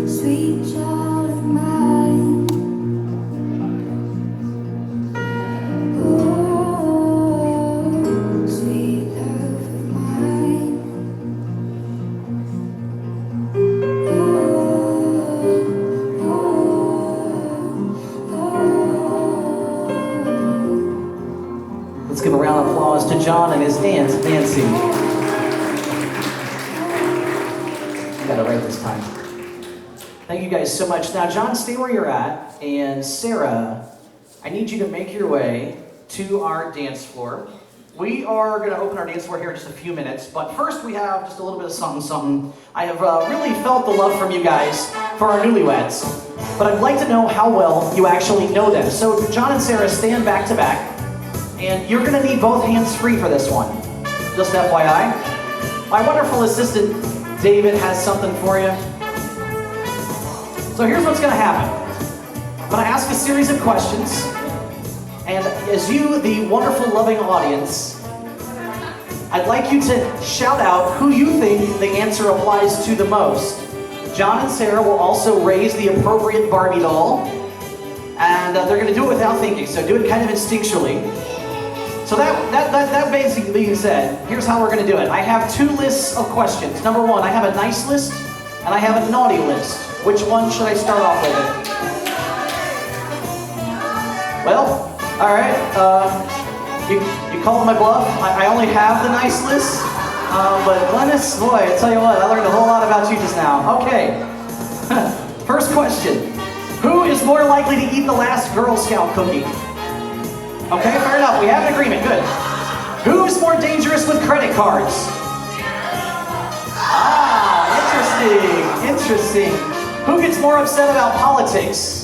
sweet child of mine. Oh, sweet love of mine. Let's give a round of applause to Jon and his aunt, Nancy. Got it right this time. Thank you guys so much. Now, Jon, stay where you're at. And Sarah, I need you to make your way to our dance floor. We are going to open our dance floor here in just a few minutes, but first we have just a little bit of something. I have really felt the love from you guys for our newlyweds, but I'd like to know how well you actually know them. So Jon and Sarah, stand back to back, and you're going to need both hands free for this one. Just FYI. My wonderful assistant, David, has something for you. So here's what's going to happen. I'm going to ask a series of questions, and as you, the wonderful, loving audience, I'd like you to shout out who you think the answer applies to the most. Jon and Sarah will also raise the appropriate Barbie doll, and they're going to do it without thinking, so do it kind of instinctually. So that basically being said, here's how we're going to do it. I have 2 lists of questions. Number 1, I have a nice list, and I have a naughty list. Which one should I start off with? Well, all right. You called my bluff. I only have the nice list, but Glennis, boy, I tell you what, I learned a whole lot about you just now. Okay. First question: who is more likely to eat the last Girl Scout cookie? Okay, fair enough. We have an agreement. Good. Who's more dangerous with credit cards? Ah, interesting. Who gets more upset about politics?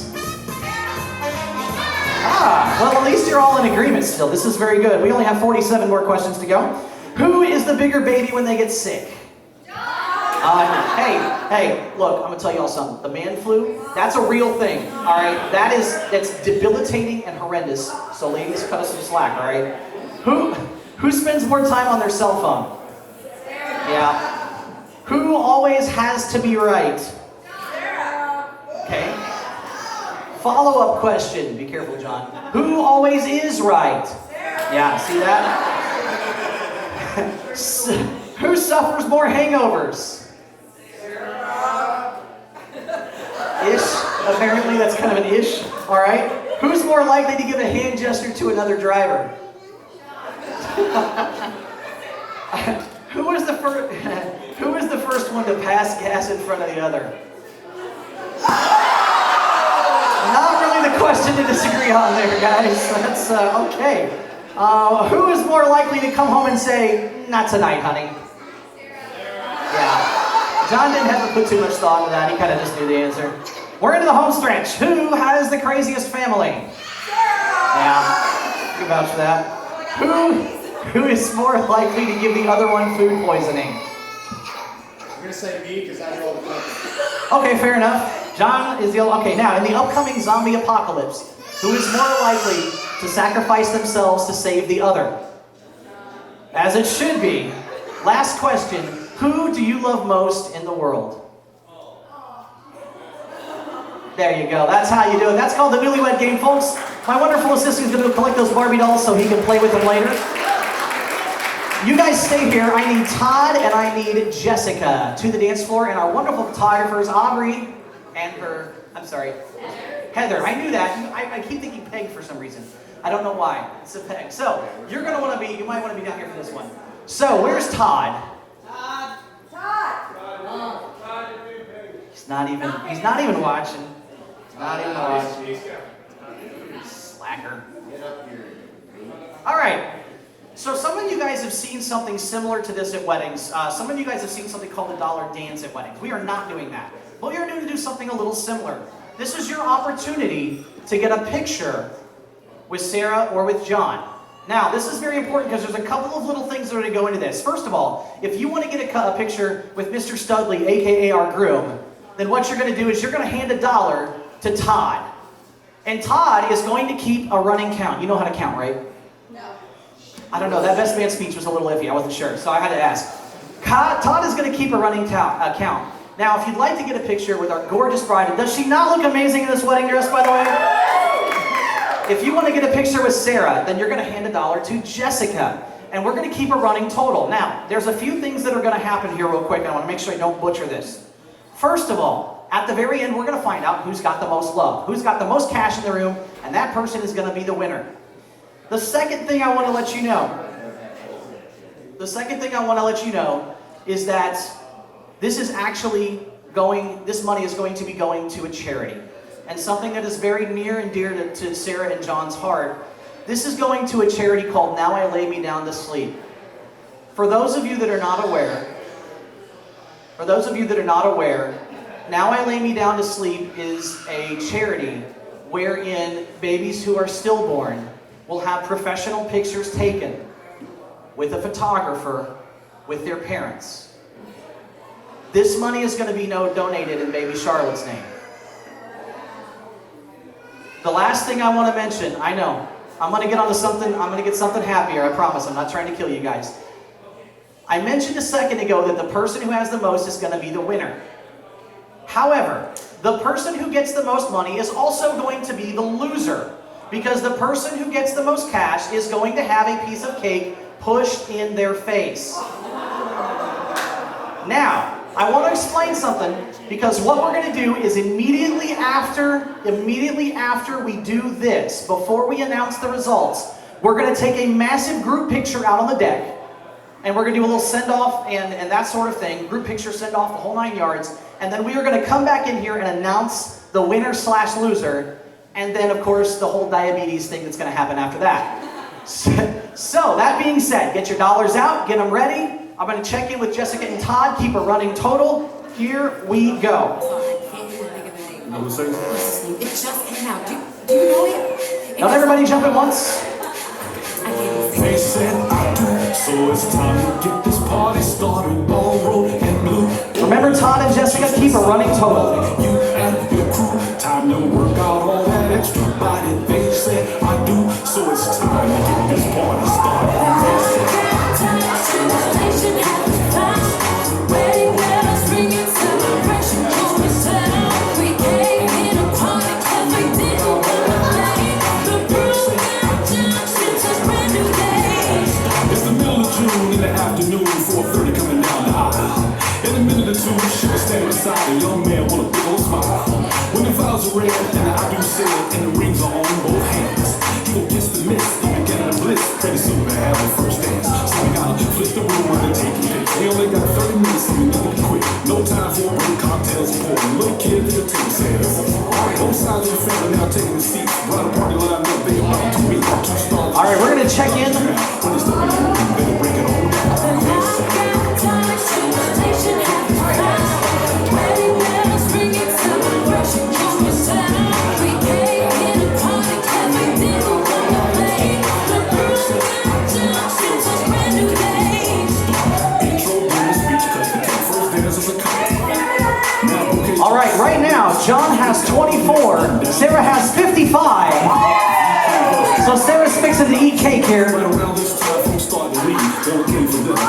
Well, at least you're all in agreement still. This is very good. We only have 47 more questions to go. Who is the bigger baby when they get sick? Hey, look, I'm going to tell you all something. The man flu, that's a real thing, all right? That's debilitating and horrendous. So ladies, cut us some slack, all right? Who spends more time on their cell phone? Yeah. Who always has to be right? Okay. Follow-up question. Be careful, Jon. Who always is right? Yeah, see that? Who suffers more hangovers? Ish. Apparently, that's kind of an ish. All right. Who's more likely to give a hand gesture to another driver? Who was the first one to pass gas in front of the other? Not really the question to disagree on there, guys. That's okay. Who is more likely to come home and say, "Not tonight, honey"? Yeah. Jon didn't have to put too much thought into that. He kind of just knew the answer. We're into the home stretch. Who has the craziest family? Yeah. You vouch for that. Who is more likely to give the other one food poisoning? I'm going to say me because I do all the cooking. Okay, fair enough. Jon is the okay. Now, in the upcoming zombie apocalypse, who is more likely to sacrifice themselves to save the other? As it should be. Last question: who do you love most in the world? There you go. That's how you do it. That's called the newlywed game, folks. My wonderful assistant is going to collect those Barbie dolls so he can play with them later. You guys stay here. I need Todd and I need Jessica to the dance floor, and our wonderful photographers, Aubrey and Heather. I knew that. I keep thinking Peg for some reason. I don't know why. It's a Peg. So you might want to be down here for this one. So where's Todd? He's not even watching. Not even watching. Slacker. Get up here. All right. So some of you guys have seen something similar to this at weddings. Some of you guys have seen something called the dollar dance at weddings. We are not doing that. But we are going to do something a little similar. This is your opportunity to get a picture with Sarah or with Jon. Now, this is very important because there's a couple of little things that are going to go into this. First of all, if you want to get a picture with Mr. Studley, aka our groom, then what you're going to do is you're going to hand $1 to Todd. And Todd is going to keep a running count. You know how to count, right? No. I don't know. That best man speech was a little iffy. I wasn't sure, so I had to ask. Todd is going to keep a running count. Now, if you'd like to get a picture with our gorgeous bride, does she not look amazing in this wedding dress, by the way? If you want to get a picture with Sarah, then you're going to hand $1 to Jessica. And we're going to keep a running total. Now, there's a few things that are going to happen here real quick. I want to make sure I don't butcher this. First of all, at the very end, we're going to find out who's got the most love, who's got the most cash in the room, and that person is going to be the winner. The second thing I want to let you know is that this money is going to be going to a charity. And something that is very near and dear to Sarah and Jon's heart This is going to a charity called Now I Lay Me Down to Sleep. For those of you that are not aware, Now I Lay Me Down to Sleep is a charity wherein babies who are stillborn will have professional pictures taken with a photographer with their parents. This money is going to be donated in baby Charlotte's name. The last thing I want to mention, I know, I'm going to get something happier, I promise. I'm not trying to kill you guys. I mentioned a second ago that the person who has the most is going to be the winner. However, the person who gets the most money is also going to be the loser, because the person who gets the most cash is going to have a piece of cake pushed in their face. Now, I want to explain something, because what we're going to do is immediately after we do this, before we announce the results, we're going to take a massive group picture out on the deck, and we're going to do a little send-off and that sort of thing, group picture, send-off, the whole 9 yards, and then we are going to come back in here and announce the winner/loser, and then, of course, the whole diabetes thing that's going to happen after that. So, that being said, get your dollars out, get them ready. I'm going to check in with Jessica and Todd, keep a running total. Here we go. It just came out. Do you know it? Not everybody jump at once. They said I do, so it's time to get this party started. Ball and blue. Remember, Todd and Jessica, keep a running total. You and your crew, time to work out all that extra body. They said I do, so it's time to get this party started. It's the middle of June in the afternoon, 4:30 coming down the aisle. In a minute or two, she was standing beside a young man with a big old smile. When the vows are read and the I do said and the rings are on both hands, he will kiss the miss and begin to bliss. Pretty soon they have their first dance. So we gotta flip the room and take a pic. We only got 30 minutes, so we need to be quick. No time for bring cocktails and pouring. Little kid to the table says, both sides of the family now taking the seats. Run a party line up, they about to meet about 2 stars. All right, we're going to check in. When it's the beginning, better break it on down. All right, right now, John has 24, Sarah has 55. So Sarah's fixing to eat cake here. Around this time, folks start to leave. They came for this.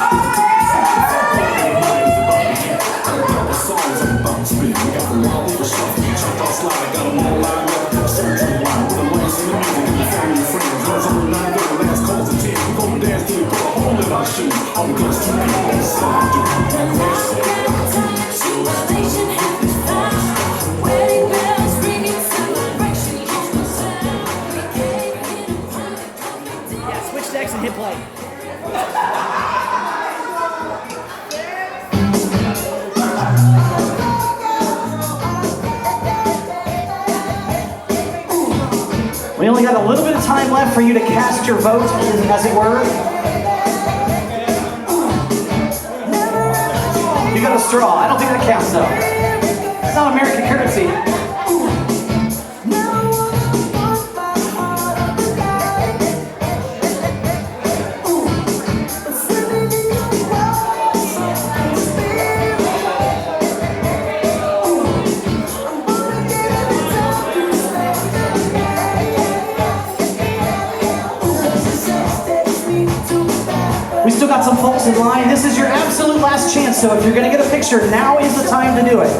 The songs I'm about to spin. We got the wild over stuff. Chopped off slide. I got them all lined up. Surgery line with the lights and the music and the family and friends. Girls over 9, the last calls at 10. We gonna dance till we put a hole in our shoes. All because 2 people on the side do. Switch decks and hit play. We only got a little bit of time left for you to cast your vote, as it were. You got a straw. I don't think that counts, though. It's not American currency. We still got some folks in line. This is your absolute last chance, so if you're going to get a picture, now is the time to do it.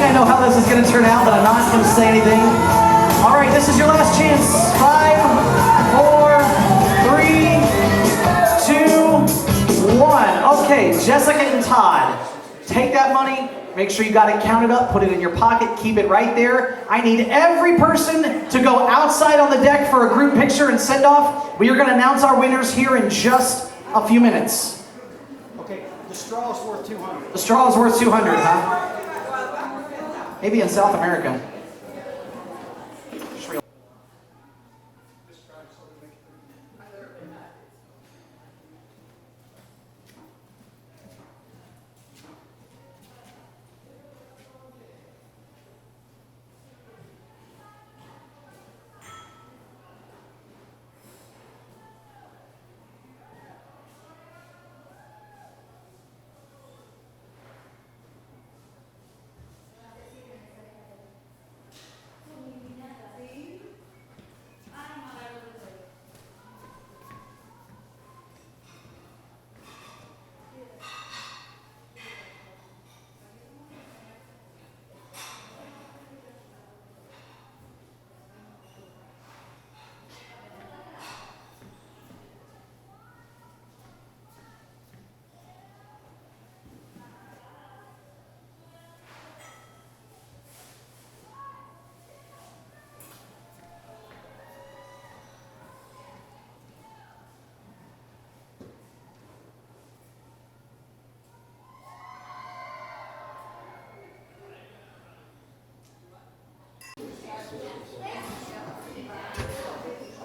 I know how this is going to turn out, but I'm not going to say anything. All right, this is your last chance. 5, 4, 3, 2, 1. Okay, Jessica and Todd, take that money, make sure you got it counted up, put it in your pocket, keep it right there. I need every person to go outside on the deck for a group picture and send off. We are going to announce our winners here in just a few minutes. Okay, the straw is worth 200. The straw is worth 200, huh? Maybe in South America.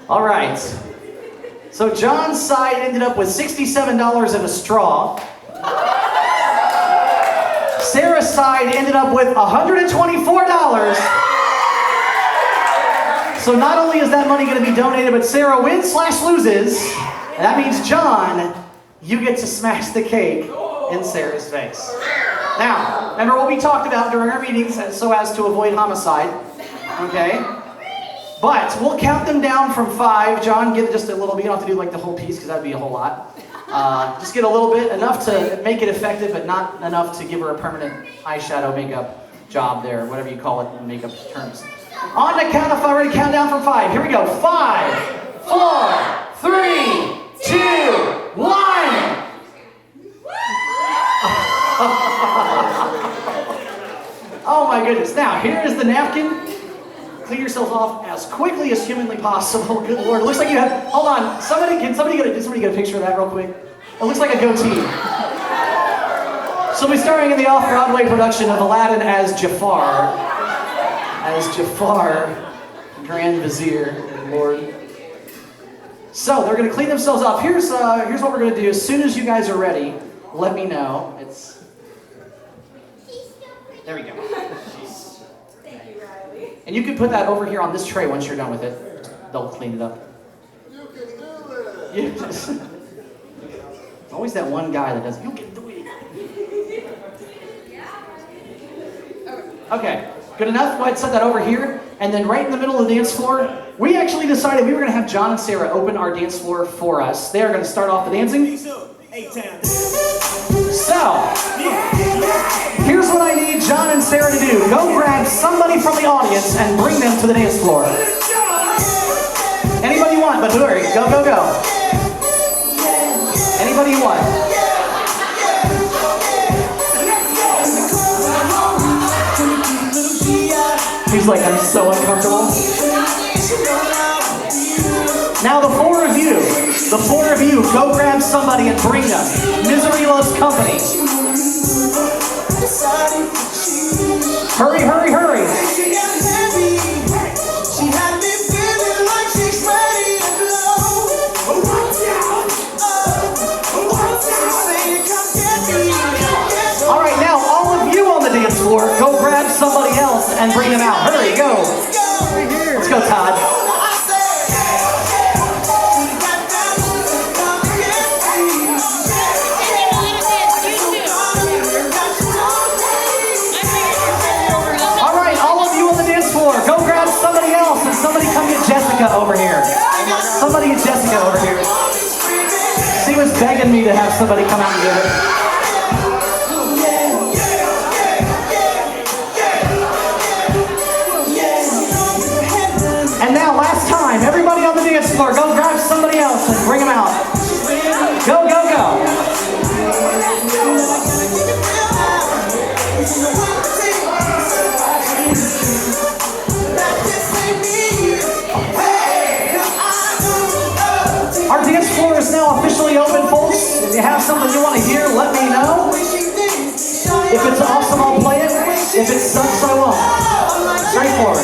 All right. So John's side ended up with $67 in a straw. Sarah's side ended up with $124. So not only is that money going to be donated, but Sarah wins/loses. And that means, John, you get to smash the cake in Sarah's face. Now, remember what we talked about during our meetings so as to avoid homicide. Okay? But we'll count them down from 5. John, get just a little bit. You don't have to do like the whole piece because that'd be a whole lot. Just get a little bit, enough to make it effective, but not enough to give her a permanent eyeshadow makeup job there, whatever you call it in makeup terms. On the count of 5, ready to count down from 5. Here we go. 5, 4, 3, 2, 1. Oh my goodness. Now, here is the napkin. Clean yourself off as quickly as humanly possible. Good Lord. It looks like you have, hold on. Did somebody get a picture of that real quick? It looks like a goatee. So we're starring in the off-Broadway production of Aladdin as Jafar. Grand Vizier, Lord. So they're going to clean themselves off. Here's what we're going to do. As soon as you guys are ready, let me know. There we go. And you can put that over here on this tray once you're done with it. They'll clean it up. You can do it. Always that one guy that does, you can do it. Okay, good enough? Go ahead and set that over here. And then right in the middle of the dance floor, we actually decided we were going to have Jon and Sarah open our dance floor for us. They are going to start off the dancing. So, here's what I need Jon and Sarah to do. Go grab somebody from the audience and bring them to the dance floor. Anybody you want, but hurry. Go, go, go. Anybody you want. He's like, I'm so uncomfortable. Now the four of you, go grab somebody and bring them. Misery loves company. Hurry, hurry, hurry. All right, now all of you on the dance floor, go grab somebody else and bring them out. Hurry, go. Let's go, Todd. Go grab somebody else and somebody come get Jessica over here. Somebody get Jessica over here. She was begging me to have somebody come out and get her. And now, last time, everybody on the dance floor, go grab somebody else and bring them out. Go, go, go. if it sucks, I won't. Straightforward.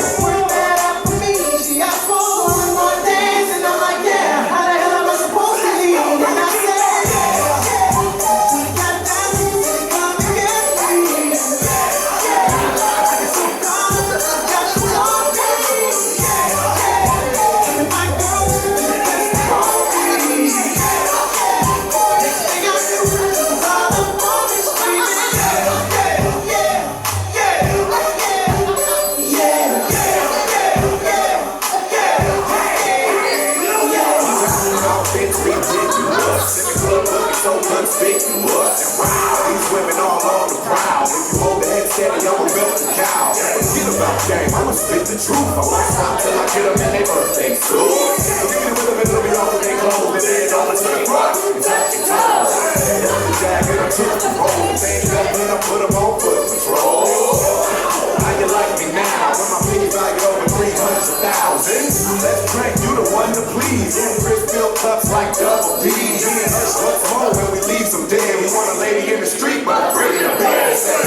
She asked for one more dance, and I'm like, yeah. How the hell am I supposed to leave? And I said, yeah. So we got down to come and get me. Yeah. I get so gone, I got you on me. Yeah. And my girl, that's on me. Next thing I knew, all the boys screaming. So conspicuous, and wow, these women all on the prowl. If you hold the head steady, I'ma milk the cow. Forget about game, I'ma spit the truth. I won't stop till I get them in their birthday suit. So give me the rhythm and let me off with their clothes, and then over to the front and touch your toes. And I'm the jacket, I took the roll. Things up when I put them on foot patrol. How you like me now? When my penny value over 300,000. Let's drink, you the one to please. Chris filled cups like double D. Me and us, what's more when we leave some dead? We want a lady in the street, but bring it up there and say,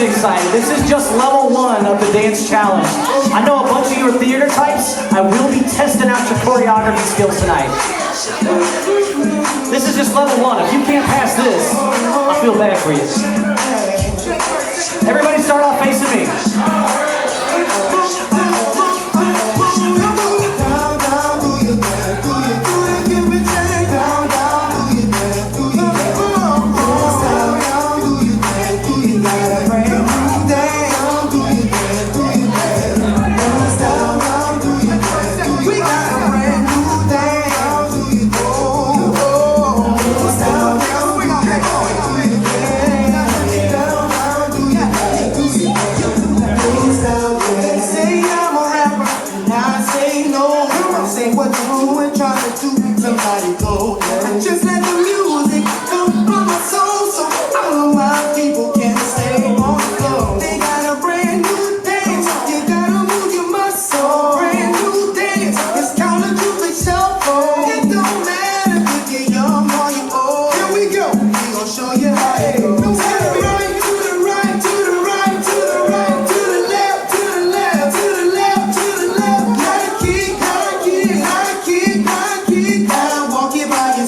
excited. This is just level 1 of the dance challenge. I know a bunch of you are theater types. I will be testing out your choreography skills tonight. This is just level 1. If you can't pass this, I feel bad for you. Everybody start off facing me. Just let the music come from my soul, so all of my people can stay on the floor. They got a brand new dance, you gotta move your muscle. Brand new dance, it's counter to the shuffle. It don't matter if you're young or you're old. Here we go, we gon' show you how it goes. To the right, to the right, to the right, to the right, to the left, to the left, to the left, to the left. Gotta kick, gotta kick, gotta kick, gotta kick. Gotta walk it by your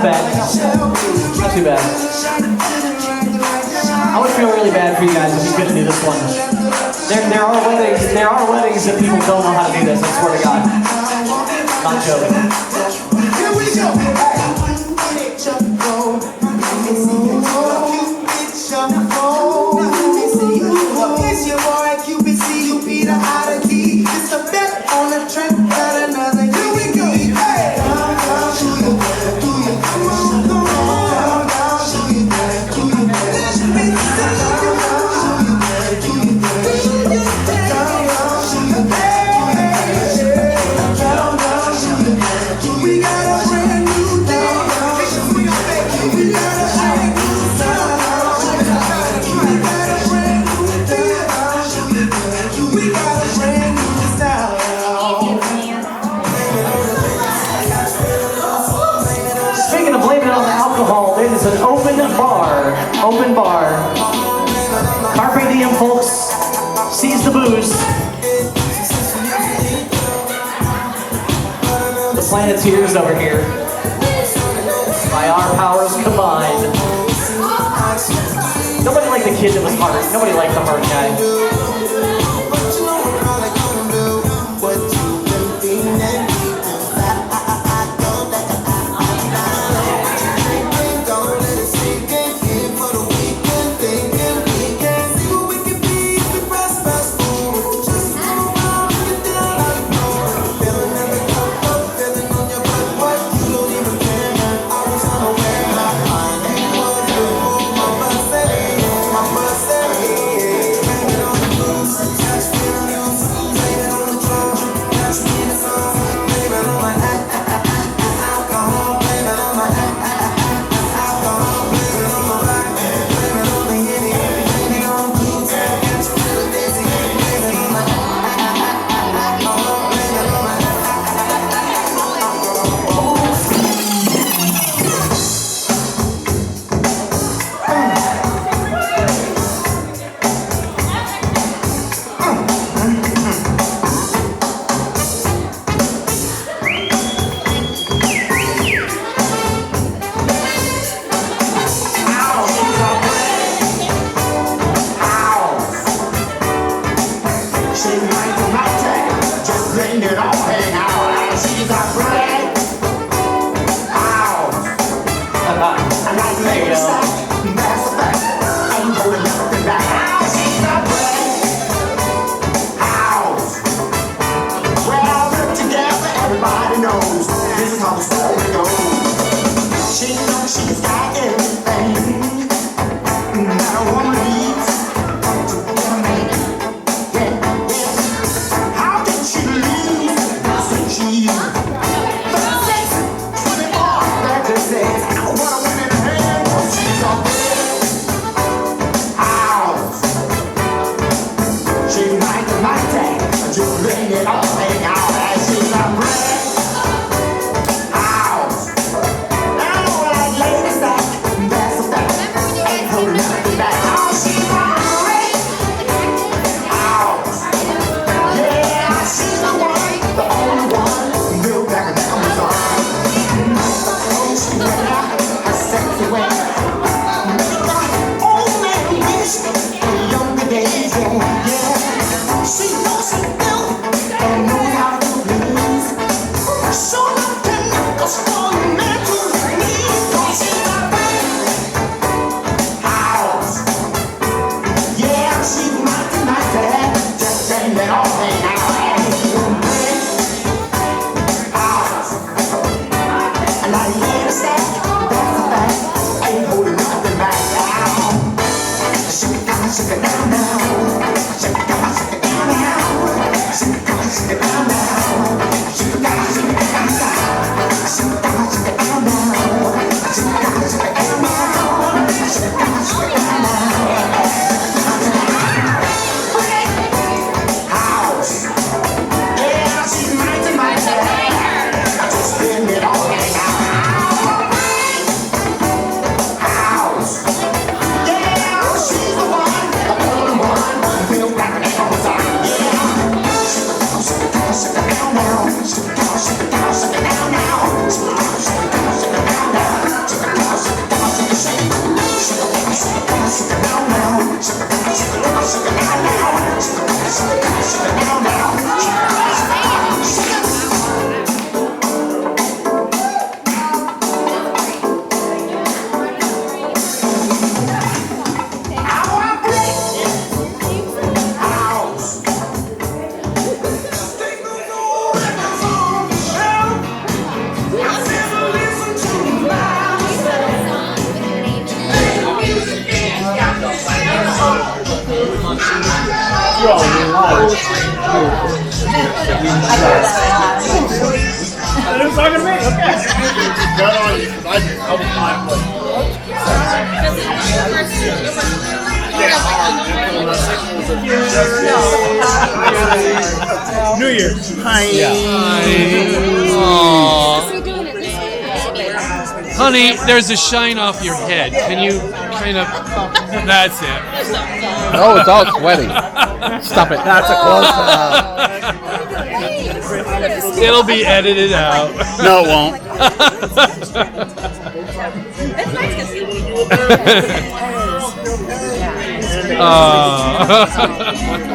bad. Not too bad. I would feel really bad for you guys if you couldn't do this one. There are weddings that people don't know how to do this, I swear to God. Not joking. Here we go. It's your boy QPC, you be the oddity. It's the bet on the track, got another. Here we go. Hey, down, do you, come on, down, do you, we got a brand new day. We got a brand new style. We got a brand new day. We got a brand new style. Speaking of blaming it on the alcohol, it is an open bar. Open bar. Carpe diem, folks. Seize the booze. The Planeteers over here. By our powers combined. Nobody liked the kid that was hard. Nobody liked the hard guy. She knows she will, and It was talking to me. Okay. Got on you. I was my New Year. Hi. Honey, there's a shine off your head. Can you kind of... That's it. Oh, it's all sweaty. Stop it. That's a close. It'll be edited out. No, it won't.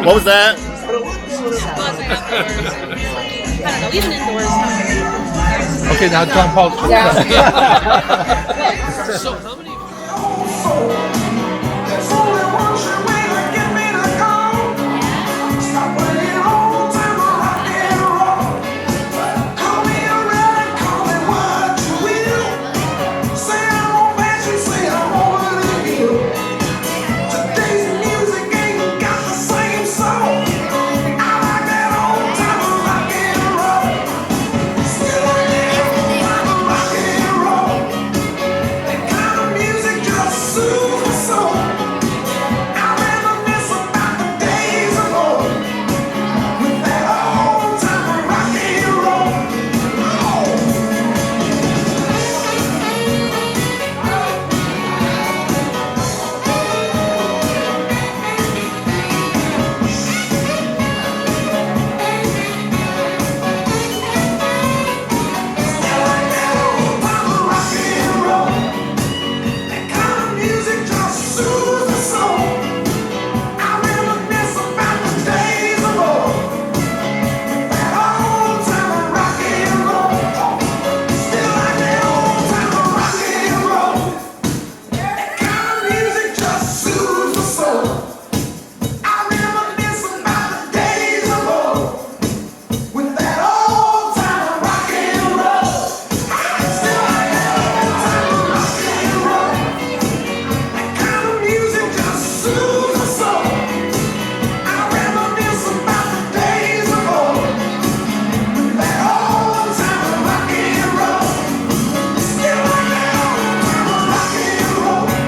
What was that? I don't know, even indoors. Okay, now John Paul's. So how many...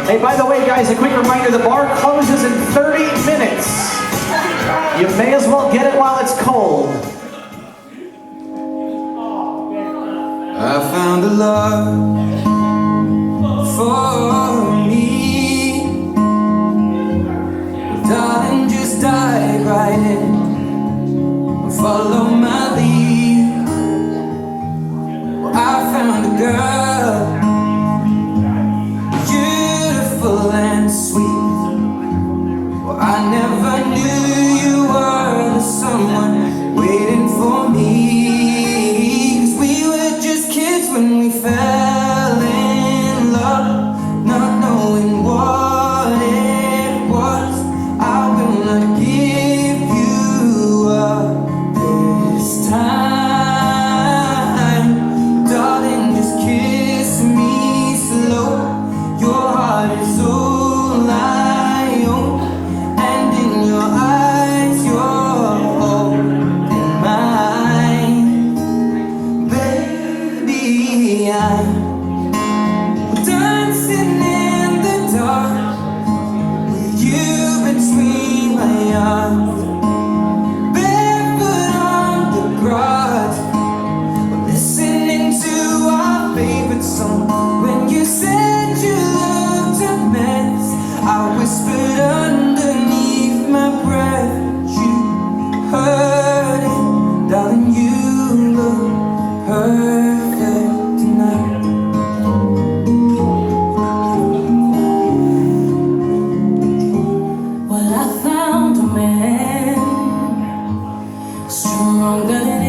Hey, by the way, guys, a quick reminder, the bar closes in 30 minutes. You may as well get it while it's cold. I found a love for me. Darling, just dive right in. Follow my lead. Well, I found a girl, beautiful and sweet. Well, I never knew you were the someone waiting for me. 'Cause we were just kids when we fell in love, not knowing what it was. I will not give you up this time. Darling, just kiss me slow. Your heart is all I own, and in your eyes you're holding mine. Baby, I'm dancing in the dark with you between my arms, barefoot on the grass, listening to our favorite song. When you said you looked a mess, I whispered underneath my breath, you heard it, darling, you look perfect tonight. Well, I found a man stronger than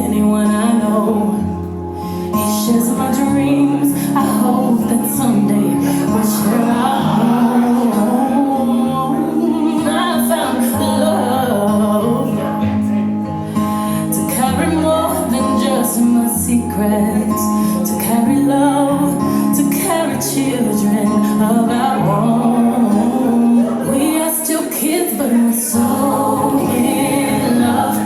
anyone I know. He shares my dreams. I hope that someday we'll share our home. I found love to carry more than just my secrets, to carry love, to carry children of our own. We are still kids, but we're so in love.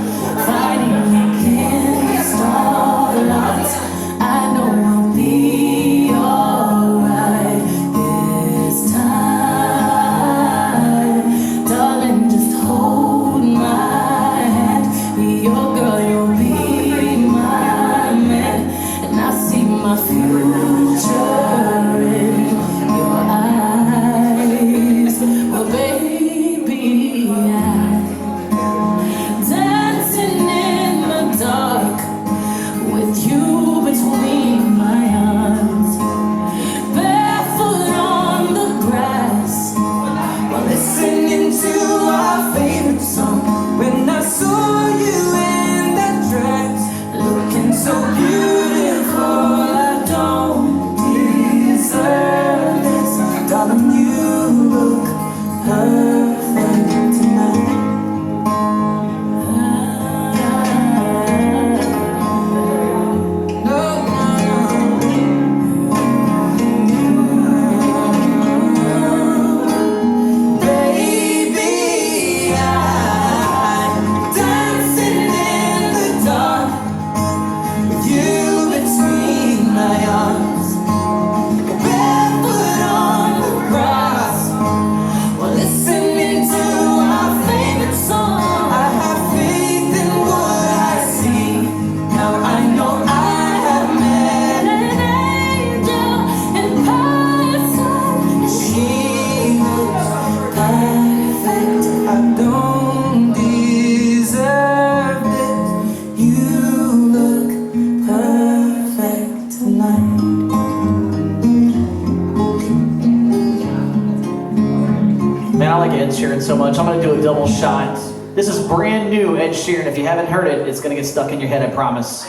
Sheeran so much, I'm going to do a double shot. This is brand new Ed Sheeran. If you haven't heard it, it's going to get stuck in your head, I promise.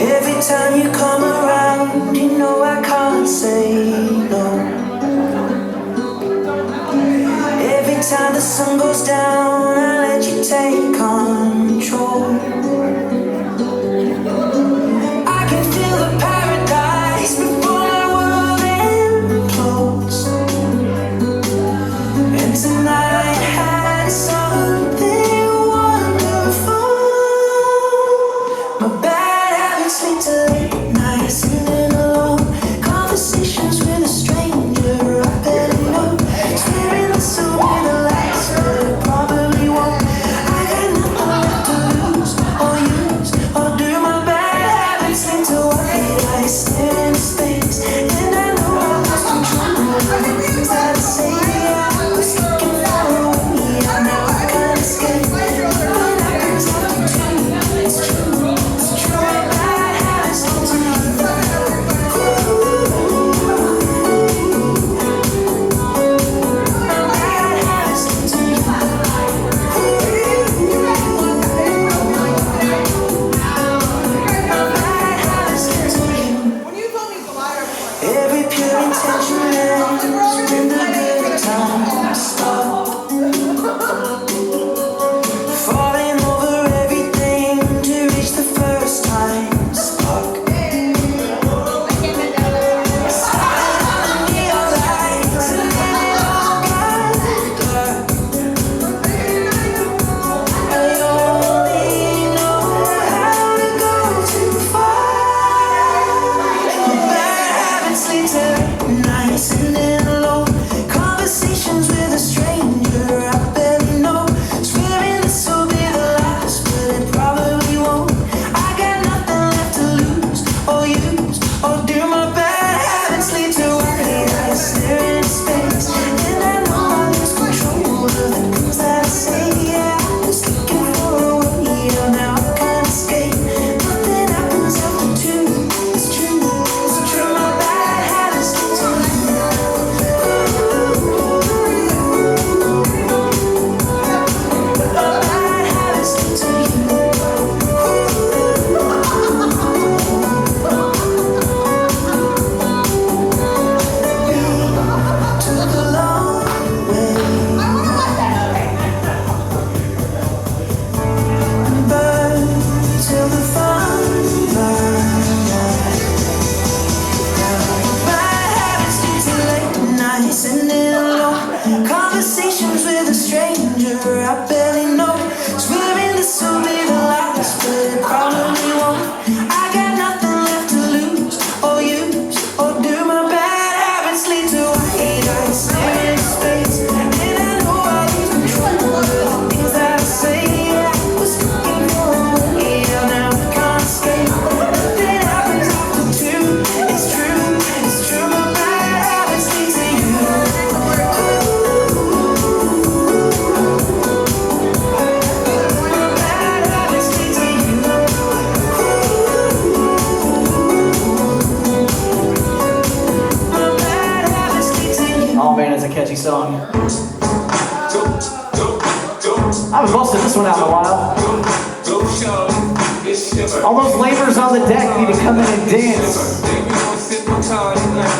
Every time you come around, you know I can't say no. Every time the sun goes down, I let you take control. I can feel the paradise before my world implodes. And tonight had something wonderful. My bad habits lead to late nights sitting alone. Conversations with a stranger I barely know. Swearing this will be the last, but it probably won't. I got nothing left to lose or use or do. My bad habits lead to white eyes staring into space. And I know I lost control of the things that I say. I was looking for a way out, now I can't escape. Nothing happens after two. It's true, it's true. My bad habits lead to you. Every pure intention ends when the good times stop. Falling over everything to reach the first time spark. Silent on the neon lights and then it all got dark. I only know how to go too far. Bad habits lead to nights sitting alone. Conversations with a stranger I barely know. Swearing this will be the last, but it probably won't. I got nothing left to lose or use or do. My bad habits lead to white eyes staring into space. And I know I lose control of the things that I say. Yeah, I was looking for a way out, now I can't escape. Nothing happens after two. It's true, it's true. My bad habits lead to you. My bad habits lead to you. Took a long way. Burn till the fun burned out. Bad habits lead to late nights sitting alone. Conversations with a stranger I barely know. Swearing this will be the last, but it probably won't. I got nothing left to lose or use or do. My bad habits lead to white eyes staring into space. And I know I lose control of the things that I say. I was looking for a way out, now I can't escape. Nothing happens after two. It's true, it's true. My bad habits lead to you. My bad habits lead to you. My bad habits lead to you. Oh man, it's a catchy song. I haven't busted this one out in a while. All those labors on the deck need to come in and dance.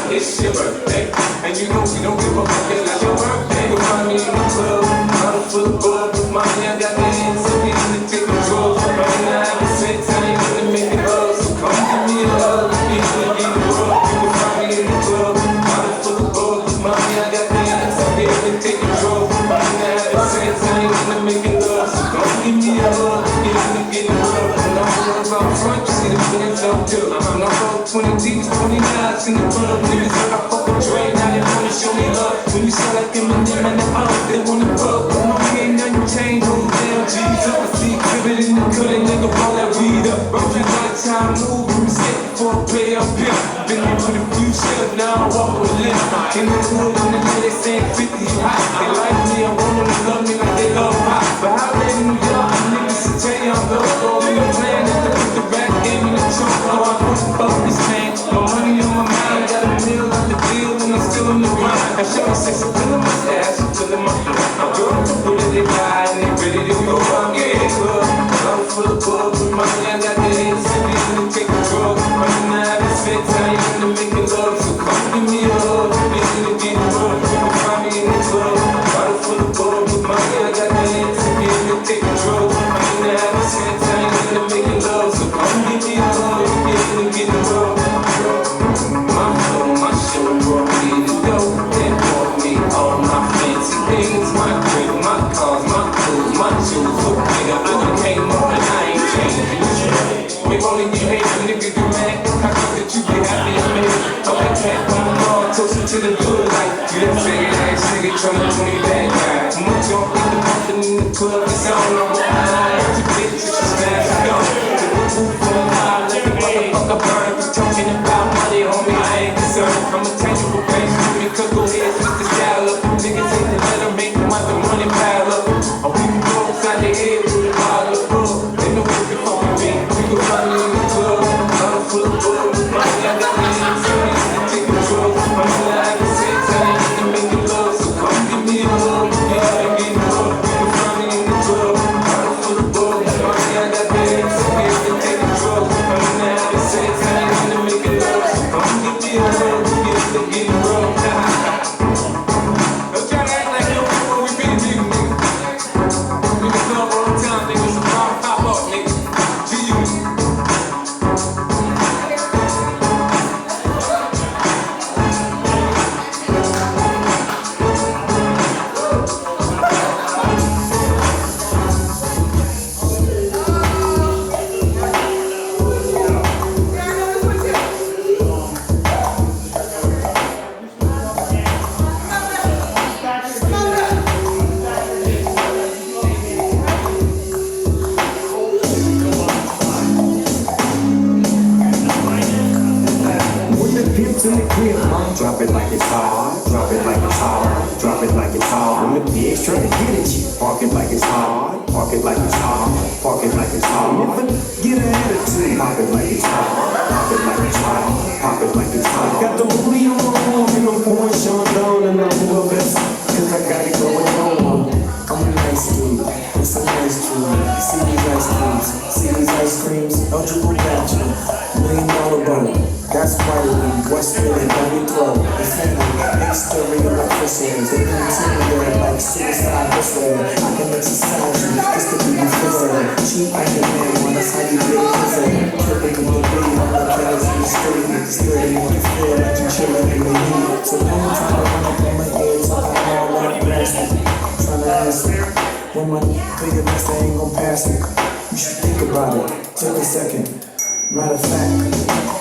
It's your birthday, and you know we don't give a fuck. It's not your birthday. You'll find me in the club, bottle full of gold with money. I got my hands up in the take control. Right now, I have sex, I ain't gonna make it up. So come give me a hug. You can be the world. You can find me in the club, bottle full of gold with money. I got my hands up in the take control. Right now, I have sex, I ain't gonna make it up. So come give me a hug. You can get it up. And I'm gonna go front, you see the feelings up good. I'm not going 20 G's, 29s in the front of niggas. I fuck a drain, now they wanna show me love. When you sell like Eminem and the they wanna fuck. But mommy ain't nothing changed, hold down, G's up. I see exhibit in the cut, and nigga roll that weed up. Rough by the time move, we mistake before I play up here. Been here for the few steps, now I walk with a limp. In the hood, in the night, they saying 50 hot. They like me, I want them to love me like they love rock. But how they in New York, niggas to tell you I'm the go. We don't plan it. so I push focus, man. No money on my mind, got a meal out the deal, and I'm still in the grind. I show me sex, feeling my stash, feeling my flow. My girls are ready to die, and they ready to go. I'm getting club, I'm full of bug with money. I got the haters and they gonna take the drug. I'm in the having sex, I ain't into making love, so come give me a hug. Ain't gonna get rough, you can find me in the club. Bottle full of bug with money. I got the haters and they gonna take the drug. I'm in the having sex, I ain't into making love, so come give me a hug. Ain't gonna get rough. My flow, my show brought me to go. That brought me all my fancy things. My crib, my cars, my clothes, my shoes. So nigga, I done came up and I ain't changing. Maybe only you hate a nigga get mad. I thought that you be happy and made it. I'm like that from the mall, toasting to the good life. You that faggot ass nigga tryna tell me bad guy. Too much on in the bumping in the club, it's on. I'm on high, it's a bitch, it's a smash, it's gone. Take a move for a while, let the motherfucker burn. You talking about money, homie, I ain't concerned. I'm a tangible bank, you could go ahead, switch the style up. Niggas ain't the letter, make them want the money pile up. Or we can go upside the head with a bottle of bug. They know what the fuck we mean. We can find me in the club, I'm full of bug. Money, I got the hands, so easy to take the drugs. I'm in the having sex, I ain't into making love, so come give me a hug. Yeah, I get rough, you can find me in the club, I'm full of bug. Money, I got the hands, so easy to take the drugs. I'm in the having sex, I ain't into making love, so come give me a hug. Yeah, I get rough. Don't try to act like you don't know what we been doing, nigga. Niggas love all the time, niggas. So pop up, nigga. To you. In the crib, drop it like it's hard, drop it like it's hard, drop it like it's hard. When the pigs try to get at you, park it like it's hard, park it like it's hard, park it like it's hard. If I get an attitude, pop it like it's hard, pop it like it's hard, pop it like it's hard. Got the booty on my arm and I'm pouring Sean down and I'm the best, cause I got it going on. I'm a nice dude, it's a nice dude. See these ice creams, see these ice creams, eligible bachelor, $1 million boat. That's why we what's spinning down your throat. It's family, exterior like fishes. They interior like suicide whistle. I can exercise you, just to be physical. Cheat like a man, well, that's how you get physical. Tripping with the beat, on the guys in the street. Niggas sturdy, when you feel like you chillin' in the heat. So don't try to run up on my head, so I all like plastic. Tryna ask me, when my bigger best, I ain't gon' pass it. You should think about it, take a second. Matter of fact,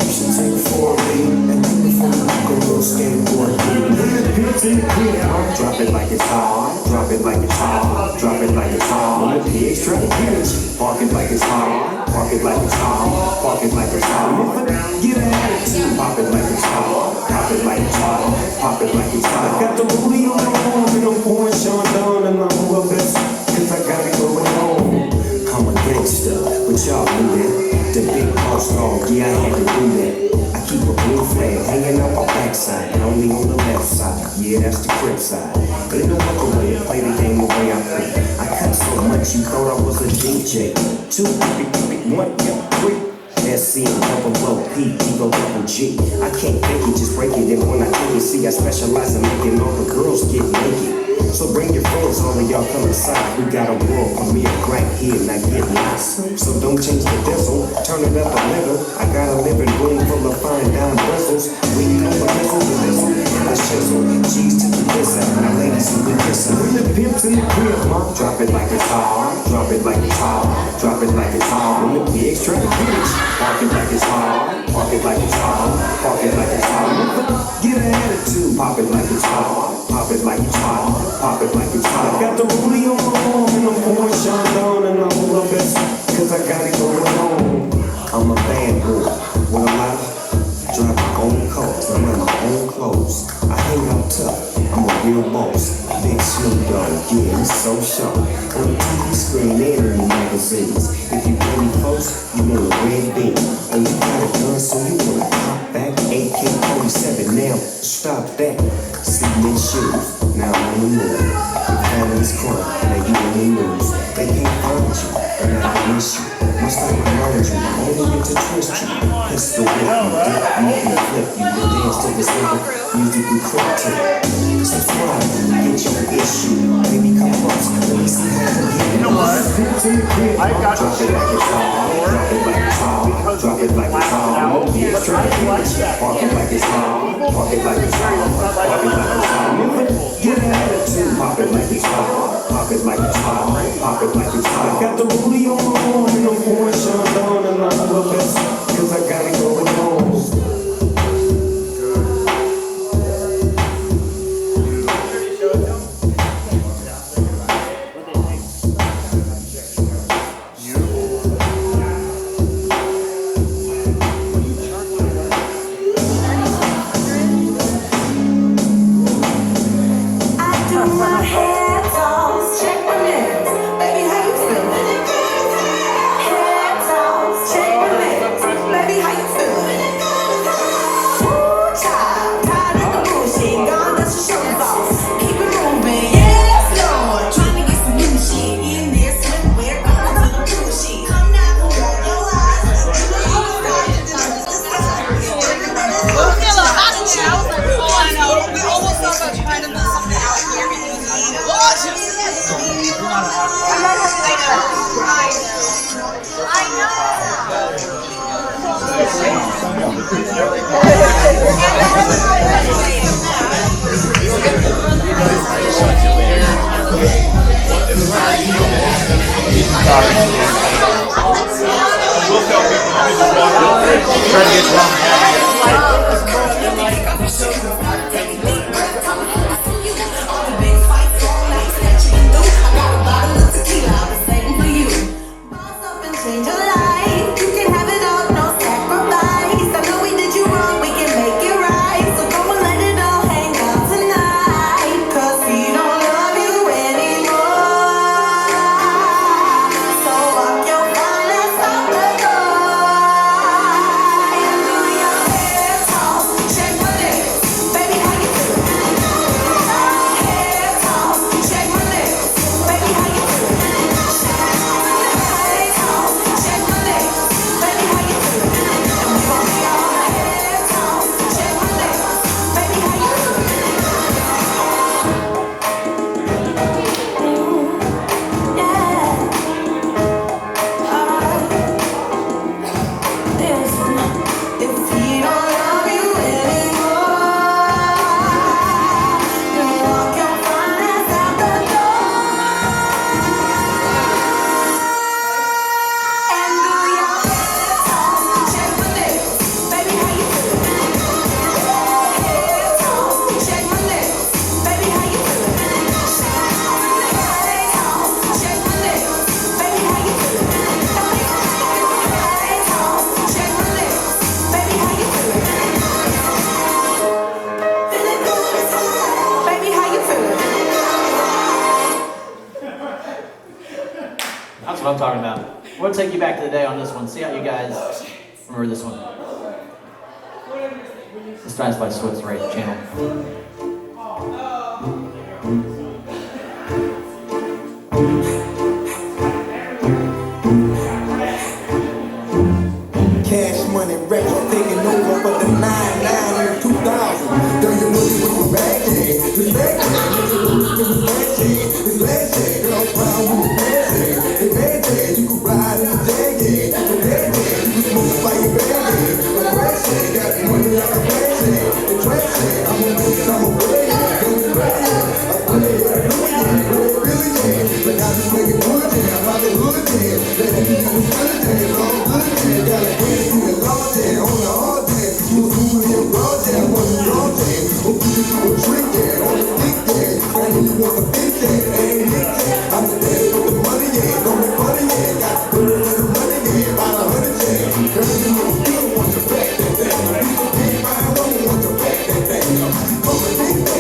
you should take a 4B and think before you go to a skateboard. When the pigs in the crib, drop it like it's hard, drop it like it's hard, drop it like it's hard. When the pigs try to get at you, park it like it's hard, park it like it's hard, park it like it's hard. If I get an attitude, pop it like it's hard, pop it like it's hard, pop it like it's hard. Got the booty on my arm and I'm pouring Sean down and I'm the best, cause I got it going on. I'm a gangster, but y'all knew that. The big boss dog, yeah, I had to do that. I keep a blue flag hanging out my backside, and only on the left side. Yeah, that's the crib side. Ain't no other way to play the game the way I play. I cut so much you thought I was a DJ. 2, 1, 3. SC and double P, Eagle double G. I can't fake it, just break it. And when I take it, see, I specialize in making all the girls get naked. So bring your friends, all of y'all come inside. We got a world premiere right here, now get nice. So don't change the diesel, turn it up a little. I got a living room full of fine dime bristles. We know the missile, and the shizzle. G's to the listen, now ladies who been kissing. When the pimp's in the crib, drop it like it's hard, drop it like it's hard, drop it like it's hard. When the pigs try to get it, park it like it's hard, park it like it's hard, park it like it's hard. Get an attitude, pop it like it's hard, pop it like it's hard, pop it like it's hard. Got the booty on my arm and I'm pouring Sean down and I'm the best, cause I got it going on. I'm a bad boy with a lot of drive my own cars, I wear my own clothes. I hang out tough, I'm a real boss. Big Snoop Dogg, yeah, he's so sharp. On the TV screen and in the magazines. If you really close, you want a red beam. Oh, you got a gun, so you wanna pop back. AK-47, now stop that. Sitting in shoes, now I'm on the move. The family's crunk, now you on the news. They can't find you, and I can miss you. Must like around you, only get to trust you. Pistol whip, you dip, you can flip. You can dance to this nigga, music we crop to. Subscribe when you get your issue. Baby, come on, let me see how you get it. You know what? I got Drop it like it's hot, drop it like it's hot, drop it like it's hot. Yeah, try to get it. Park it like it's hot, park it like it's hot, park it like it's hot. Get an attitude, pop it like it's hot, pop it like it's hot, pop it like it's hot. Got the booty on my arm and I'm pouring Chandon and I'm the best, cause I got it going on. That's what I'm talking about. We'll take you back to the day on this one. See how you guys remember this one. This time's by Swift's right channel. Cash money records taking over for the 99 in 2000. Do you know you was back then? It's back then. It's last year. Girls round with the bad day. It's bad day. You can ride in the jag head. The bad day. You can smoke by your bad head. The trash head. Got money like a flash head. The trash head. I'm gonna make some of it. Don't you ready? I play it. I really can. Like I just make it good. I'm out the hood. Let me do the good day. Long good day. Got a brand new long day. On the hard day. You was moving in raw day. On the raw day. Hope you do a trick day. On the big day. And you want the big day. Ain't big day. I'm the daddy with the money. Yeah. Don't make money. Yeah. Got the bird with the money. Yeah. About 100 day. Girl, you know you don't want to back that thing. You don't want to back that thing. On the big day.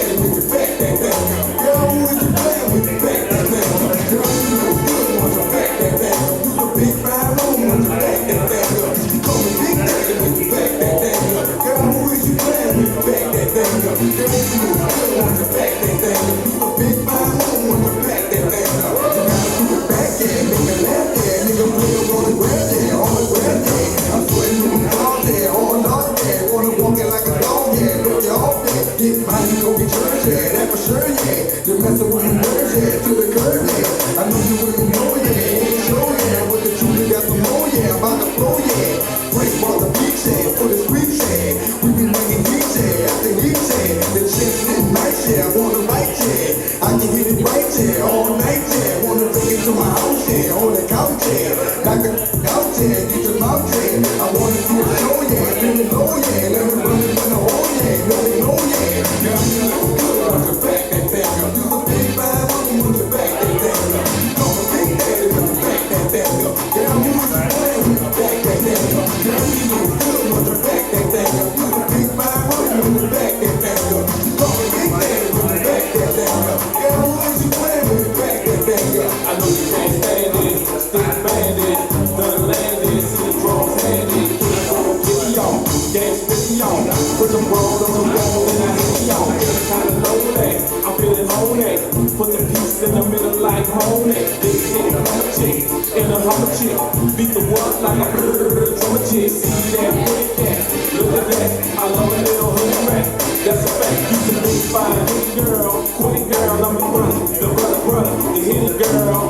Get mine, you gon' get yours, yeah, that for sure, yeah. You're messing with your nerves, yeah, to the curb, yeah. I know you wouldn't know, yeah, ain't sure, yeah. But the truth, you got some more, yeah, about to flow, yeah. Break for the beach, yeah, for the streets, yeah. We be making heat, yeah, after heat, yeah. The chicks in nice, yeah, I wanna write, yeah. I can hit it right, yeah, all night, yeah. Wanna take it to my house, yeah, on the couch, yeah. Knock it out, yeah, get your mouth, yeah. I wanna see a show, yeah, feel it low, yeah. Let me run it in the hole, yeah, let me know, yeah. Yeah, you look good on your back, that thing up. You a big bad woman with your back, that thing up. Call a big daddy with your back, that thing up. Yeah, I'm moving playing with your back, that thing up. Yeah, you look good on your back, that thing up. You a big bad woman with your back, that thing up. Call a big daddy with your back, that thing up. Yeah, I'm moving playing with your back, that thing up. I know you can't stand it, stick bandit, done landed, see the drums handed, get me on, dance with me on, put the roll on the wall and I hit me on, feeling kinda lonely, I'm feeling lonely, put the piece in the middle like honey, big hit on a chick, in a hummer chick, beat the world like a drummer chick, see that pretty cat, look at that, I love a little hood rat, that's a fact, you can be fine, hit girl, quick girl, I'm a brother, the brother, the hit girl.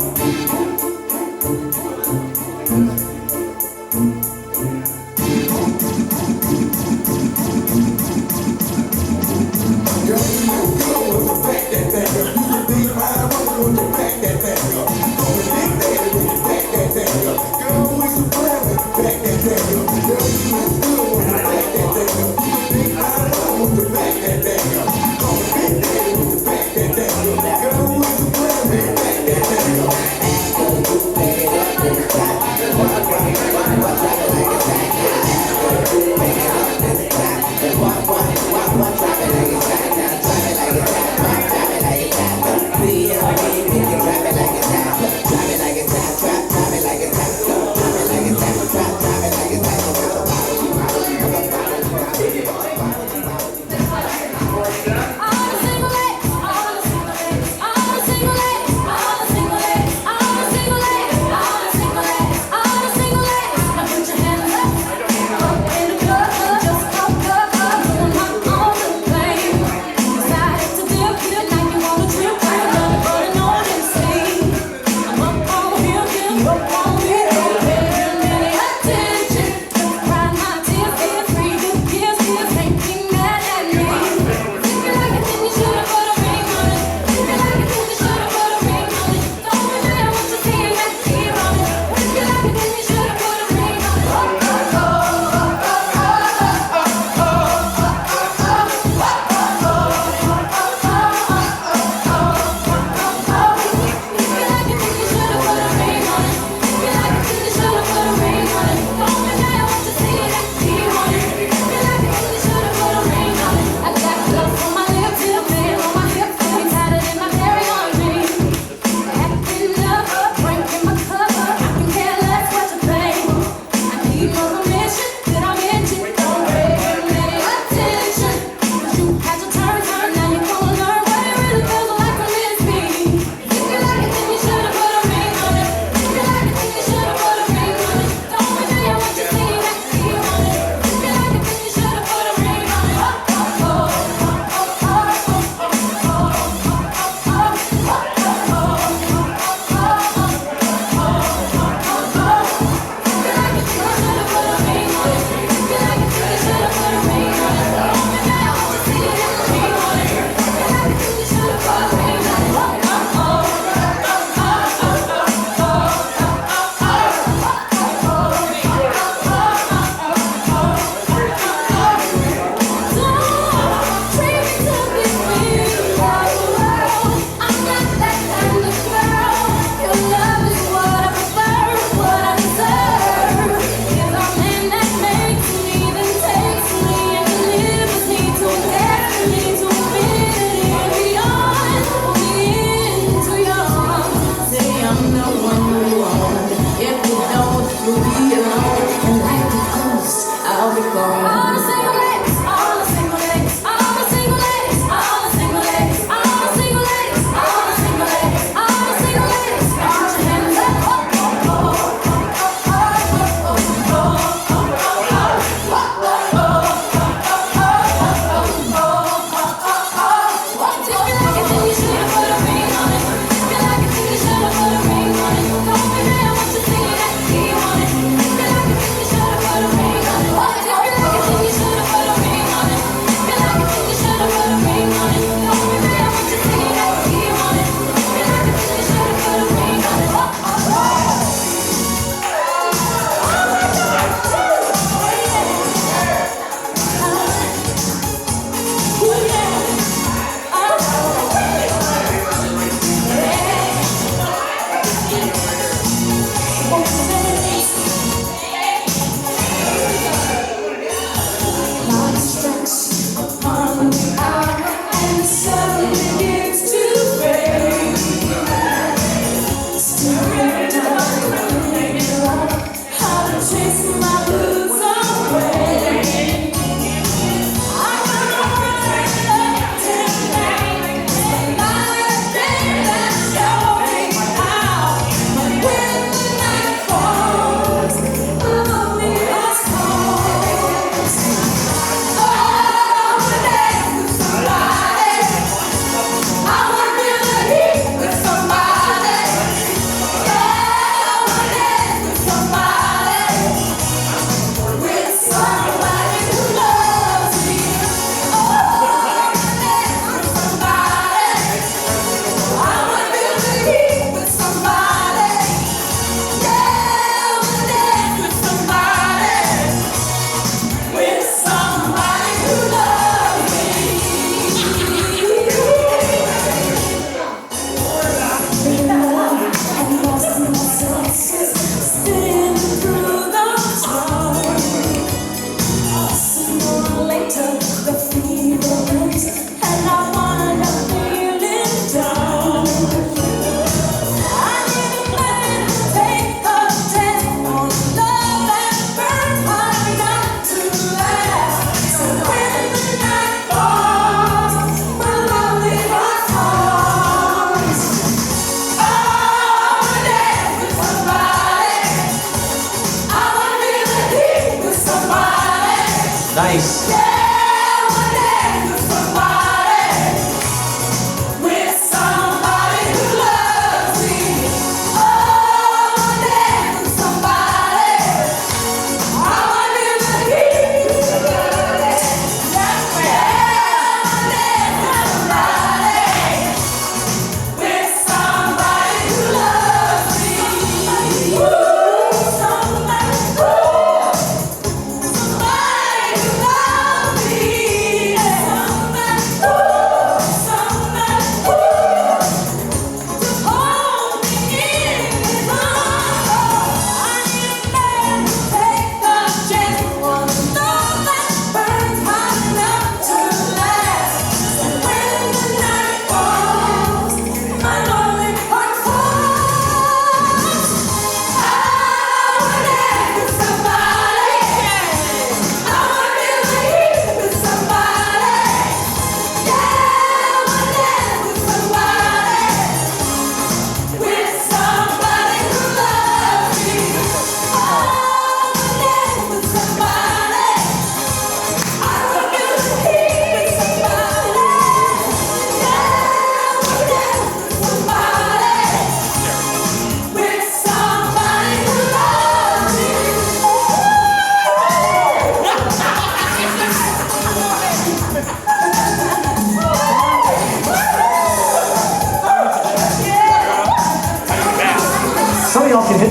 Girl, you look good with your back, that thing up. You a big bad woman with your back, that thing up. Call a big daddy with your back, that thing up. Girl, with your plan with your back, that thing up. Girl, you look good with your back, that thing up. You a big bad woman with your back, that thing up. Call a big daddy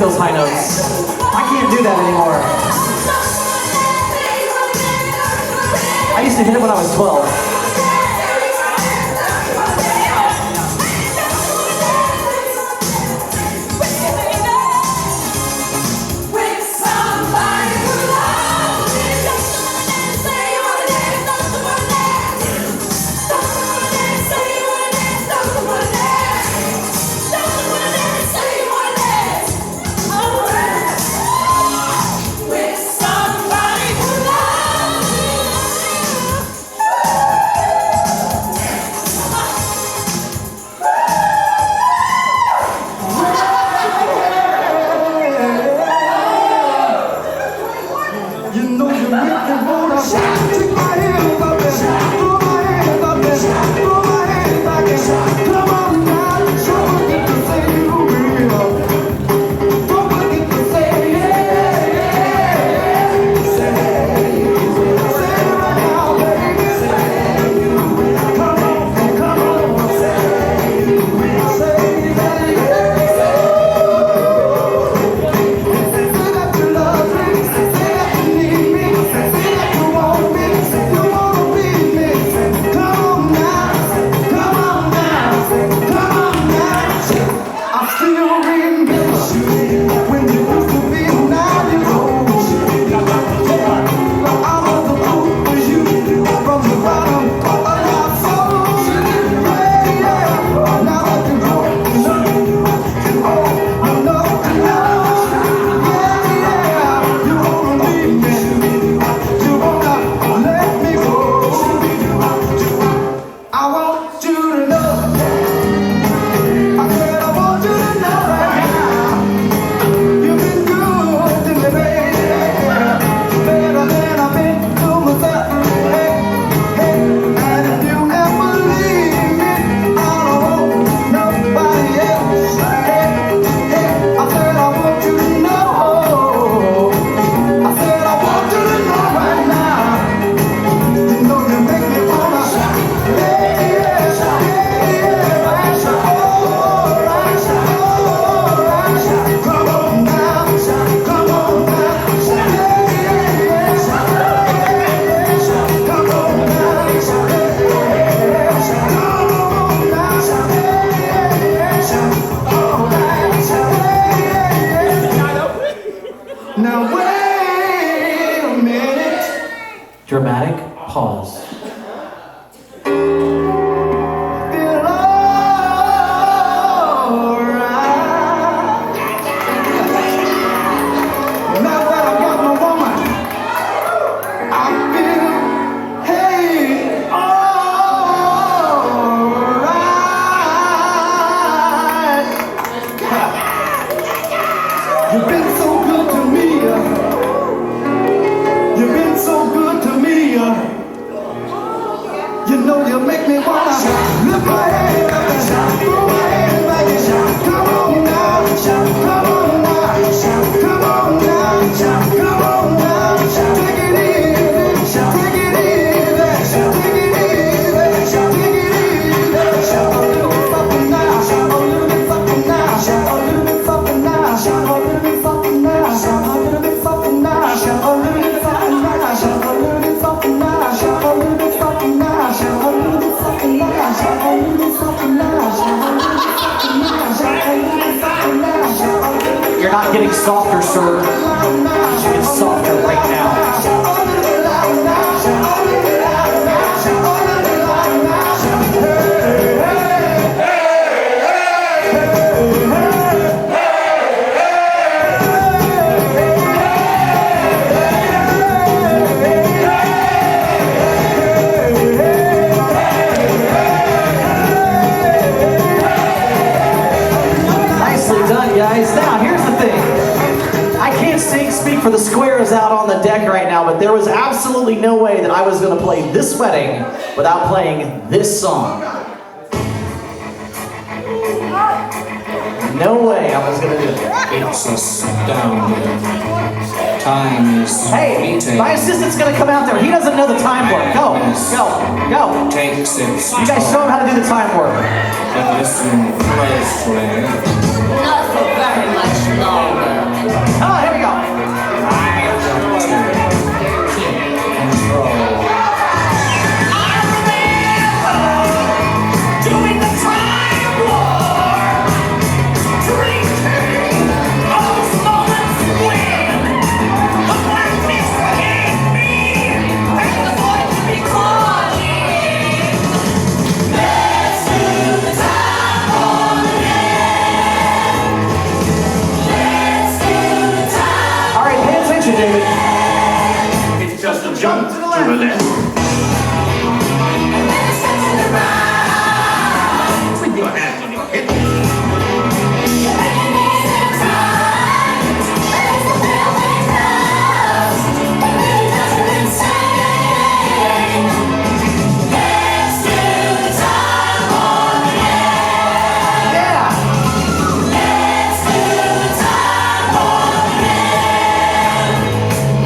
those high notes. I can't do that anymore. I used to hit it when I was 12. Dramatic pause. You've been so good to me. You've been so good to me. You know you make me wanna lift my head up and shout, throw my hands back and shout. Come on now, shout, come on now, shout, come on now, shout, come on now, shout. Take it easy, shout, take it easy, shout, take it easy, shout, take it easy, shout. A little bit something now, shout, a little bit something now, shout, a little bit something now, shout, a little bit something now, shout, a little bit something now, shout, a little bit something now, shout, a little bit something now, shout, a little bit something now, shout, a little bit something now, shout, a little bit something now, shout, a little bit something now, shout, a little bit something now, shout, a little bit. You're not getting softer, sir. You should get softer right now. Nicely done, guys. Now, here's the thing. I can't speak for the squares out on the deck right now, but there was absolutely no way that I was going to play this wedding without playing this song. No way I was gonna do it. It's astounding. Time is Hey, my assistant's gonna come out there. He doesn't know the time work. Go. takes its You guys show him how to do the time work. and listen closely. Not for very much longer. Oh, here we go. Control. Doing the time war, drinking those moments when the blackness hit me and the void to be calling. Let's do the time war again. Let's do the time. All right, pay attention, David. It's just a jump to the left. And then a step to the right. With your hands on your hips.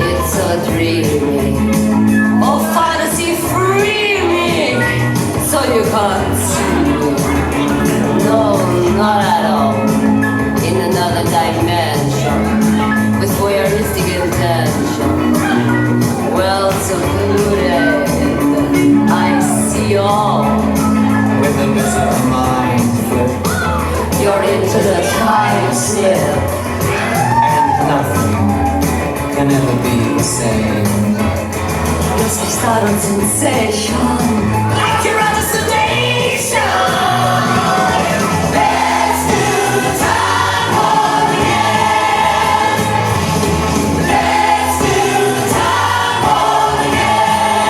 It's a dreaming, oh fantasy freeing, so you can't see me. No, not at all. In another dimension, with voyeuristic intention. Well, so good, I see all. With a missile mind flip You're into the time slip. and nothing can ever be the same. It's a sudden sensation, like you're under sedation. Let's do the time war again. Let's do the time war again.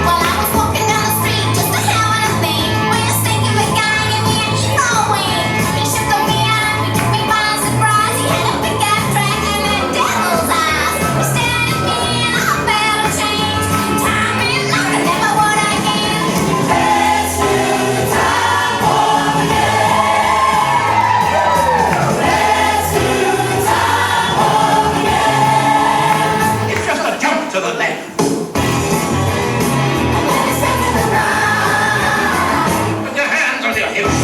Well, I was walking down the street just to have what I think. When you're thinking the guy gave me an emo wing. He shook me out, he took me by surprise. He had a big ass dragon and devil's eyes. He stared at me and I felt a change. Time is nothing, never would again. Let's do the time war again. Let's do the time war again. It's just a jump to the left. And then a step to the right. Put your hands on your hips.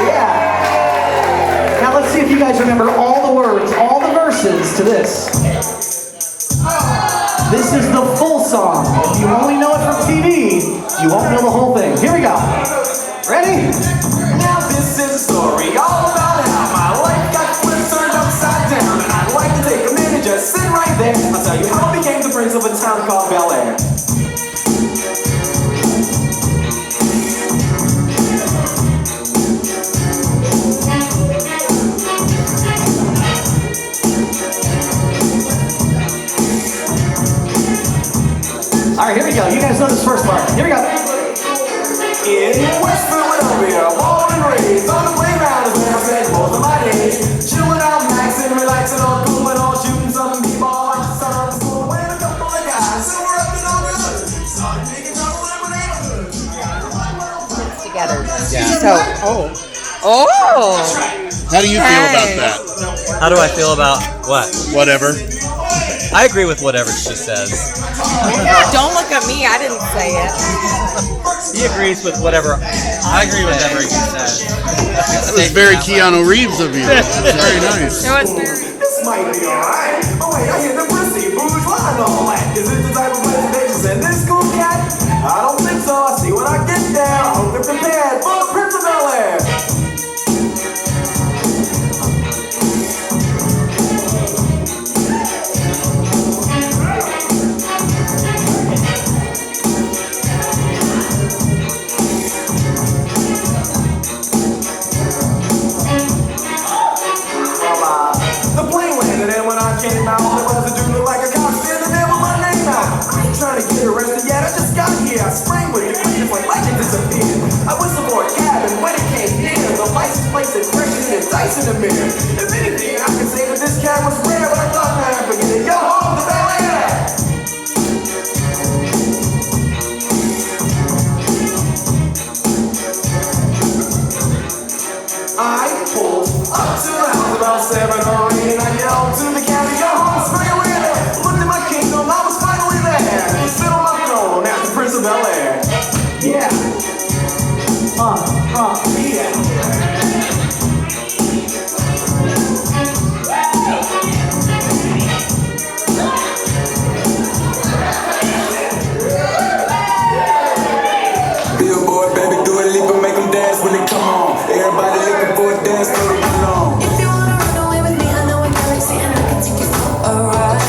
Yeah. Now let's see if you guys remember all the words, all the verses to this. This is the full song. If you only know it from TV, you won't know the whole thing. Here we go. Ready? Now this is a story all about how my life got flipped, turned upside down, and I'd like to take a minute, just sit right there. I'll tell you how I became the prince of a town called Bel Air. All right, here we go. You guys know this first part. Here we go. In West Philadelphia, born and raised on the playground is where I spent most of my days. Chilling out, maxing, relaxing, all cool and all shooting some b-ball like the summer of school. When a couple of guys who were up to no good started making trouble in my neighborhood. Together. Yeah. So, oh. How do you feel about that? How do I feel about what? Whatever. I agree with whatever she says. Don't look at me. I didn't say it. He agrees with whatever. I agree with whatever he says. That was very Keanu Reeves of you. That's very nice. No, it's very. This might be alright. Oh wait, I hear the prissy, bourgeois and all that. Is it the type of place that they just send this cool cat? I don't think so. I'll see when I get there. I hope they're prepared for the Prince of Bel Air. The plane landed and when I came out, there was a dude look like a cop standing there with my name out. in the mirror. If anything, I can say that this cat was rare, but I thought that I'd forget it. Yo, home the Bel Air! I pulled up to the house about 7 or 8, and I yelled to the cat, yo, home, spring it with it. Looked at my kingdom, I was finally there. Sit on my throne as the Prince of Bel Air. Yeah. Yeah. Billboard, baby, do a leap and make them dance when they come on. Everybody looking for a dance floor to belong. If you wanna run away with me, I know a galaxy and I can take you for a ride.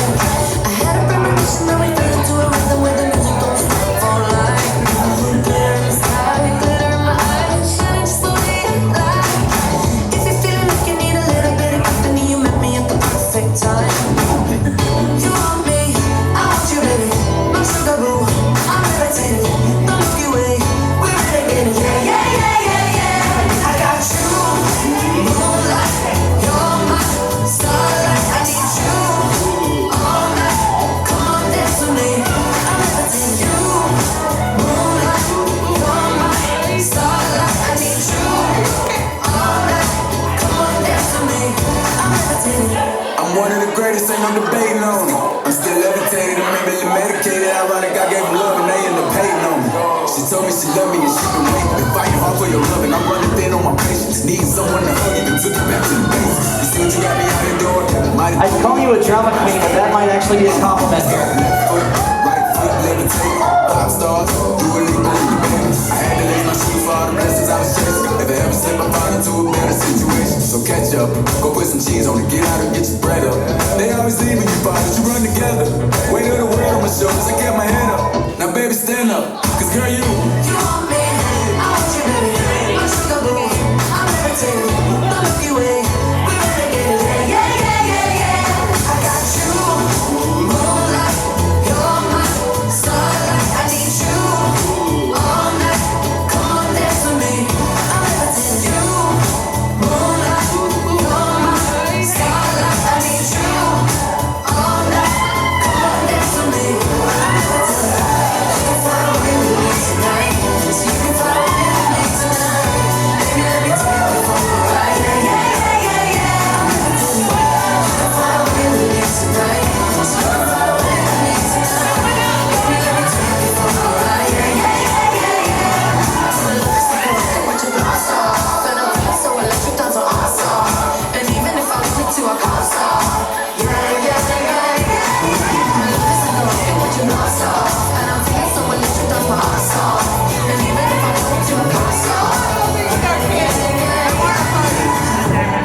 I had a premonition that we fell into a rhythm where the music don't stop for life. Glitter in the sky, glitter in my eyes, shining just the way I like. If you're feeling like you need a little bit of company, you met me at the perfect time. You want me, I want you, baby. My sugar boo, I'm levitating. The Milky Way, we're renegading. Yeah, yeah, yeah, yeah, yeah. I got you, moonlight. You're my starlight. I need you all night. Come on, dance with me. I'm levitating. You, moonlight. You're my starlight. I need you all night. Come on, dance with me. I'm levitating. I'm one of the greatest, ain't no debating on it. I'm still levitated, I'm really medicated. Ironic, I gave her love and they end up hating on me. She told me she loved me and she been waiting. Been fighting hard for your love and I'm running thin on my patience. Needing someone to hug, even took it back to the base. You see what you got me out the door? I'd call you a drama queen, but that might actually be a compliment. Right foot, levitate. Pop stars, do a leap on you, baby. I had to lay my shoes for all the blessings I was chasing. If I ever slip, I fall into a better situation. So catch up, go put some cheese on it, get out and get your bread up. They always leaving you, fathers, you run together. Weight of the world on my shoulders, I kept my head up. Now baby, stand up, cause girl, you want me, I want you, baby. My sugar boo, I'm levitating. The Milky Way, we're renegading. Yeah, yeah, yeah, yeah, yeah. I got you, moonlight. You're my starlight. I need you all night. Come on, dance with me. I'm levitating. You, moonlight. You're my starlight. I need you all night. Come on, dance with me. I'm levitating. You can fly away with me tonight. So you can fly away with me tonight. Baby, let me take you for a ride. Yeah, yeah, yeah, yeah, yeah. I'm levitating. You can fly away with me tonight. So you can fly away with me tonight. Baby, let me take you for a ride. Yeah, yeah, yeah, yeah, yeah. I'm a love sick with your gloss off, and I'm feeling so electric, that's so awesome. And even if I was to, I can't stop. Yeah, yeah, yeah, yeah. My love is like a rocket with your gloss off, and I'm feeling so electric, that's my awesome. And even if I was to, I can't stop. Yeah, yeah, yeah, yeah.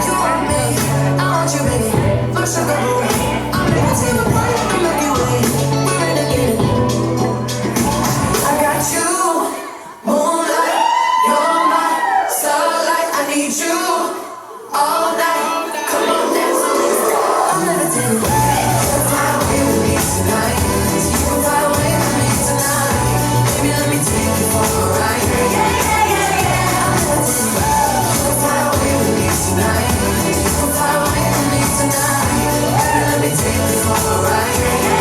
You want me, I want you, baby. My sugar boo, I'm levitating. The Milky Way, we're renegading. I got you, moonlight. You're my starlight. I need you all night. Come on, dance with me. I'm levitating. You can fly away with me tonight. So you can fly away with me tonight. Baby, let me take you for a ride. Yeah, yeah, yeah, yeah, yeah. I'm levitating. You can fly away with me tonight. So you can fly away with me tonight. Baby, let me take you for a ride. Yeah, yeah.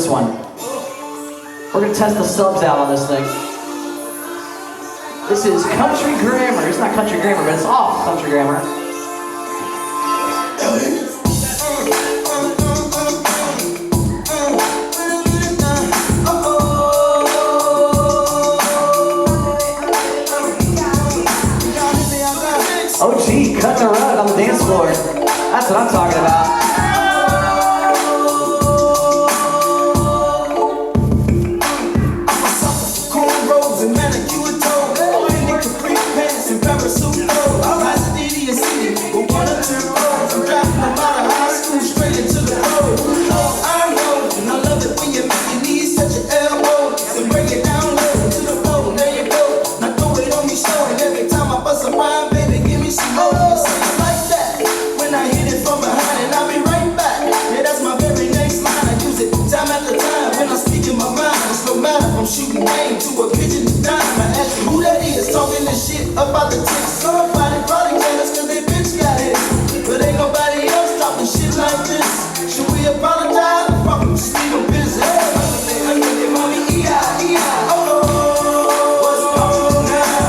this one. We're gonna test the subs out on this thing. This is country grammar. It's not country grammar, but it's off country grammar. Oh gee, cutting a rug on the dance floor. That's what I'm talking about. Shooting game to a pigeon to dime. I ask you who that is talking this shit about the tick. Somebody probably jealous cause they bitch got hit. But ain't nobody else talking shit like this. Should we apologize? Fuck them, just leave them busy. Hey, mommy, E-I, E-I. Oh, what's going on?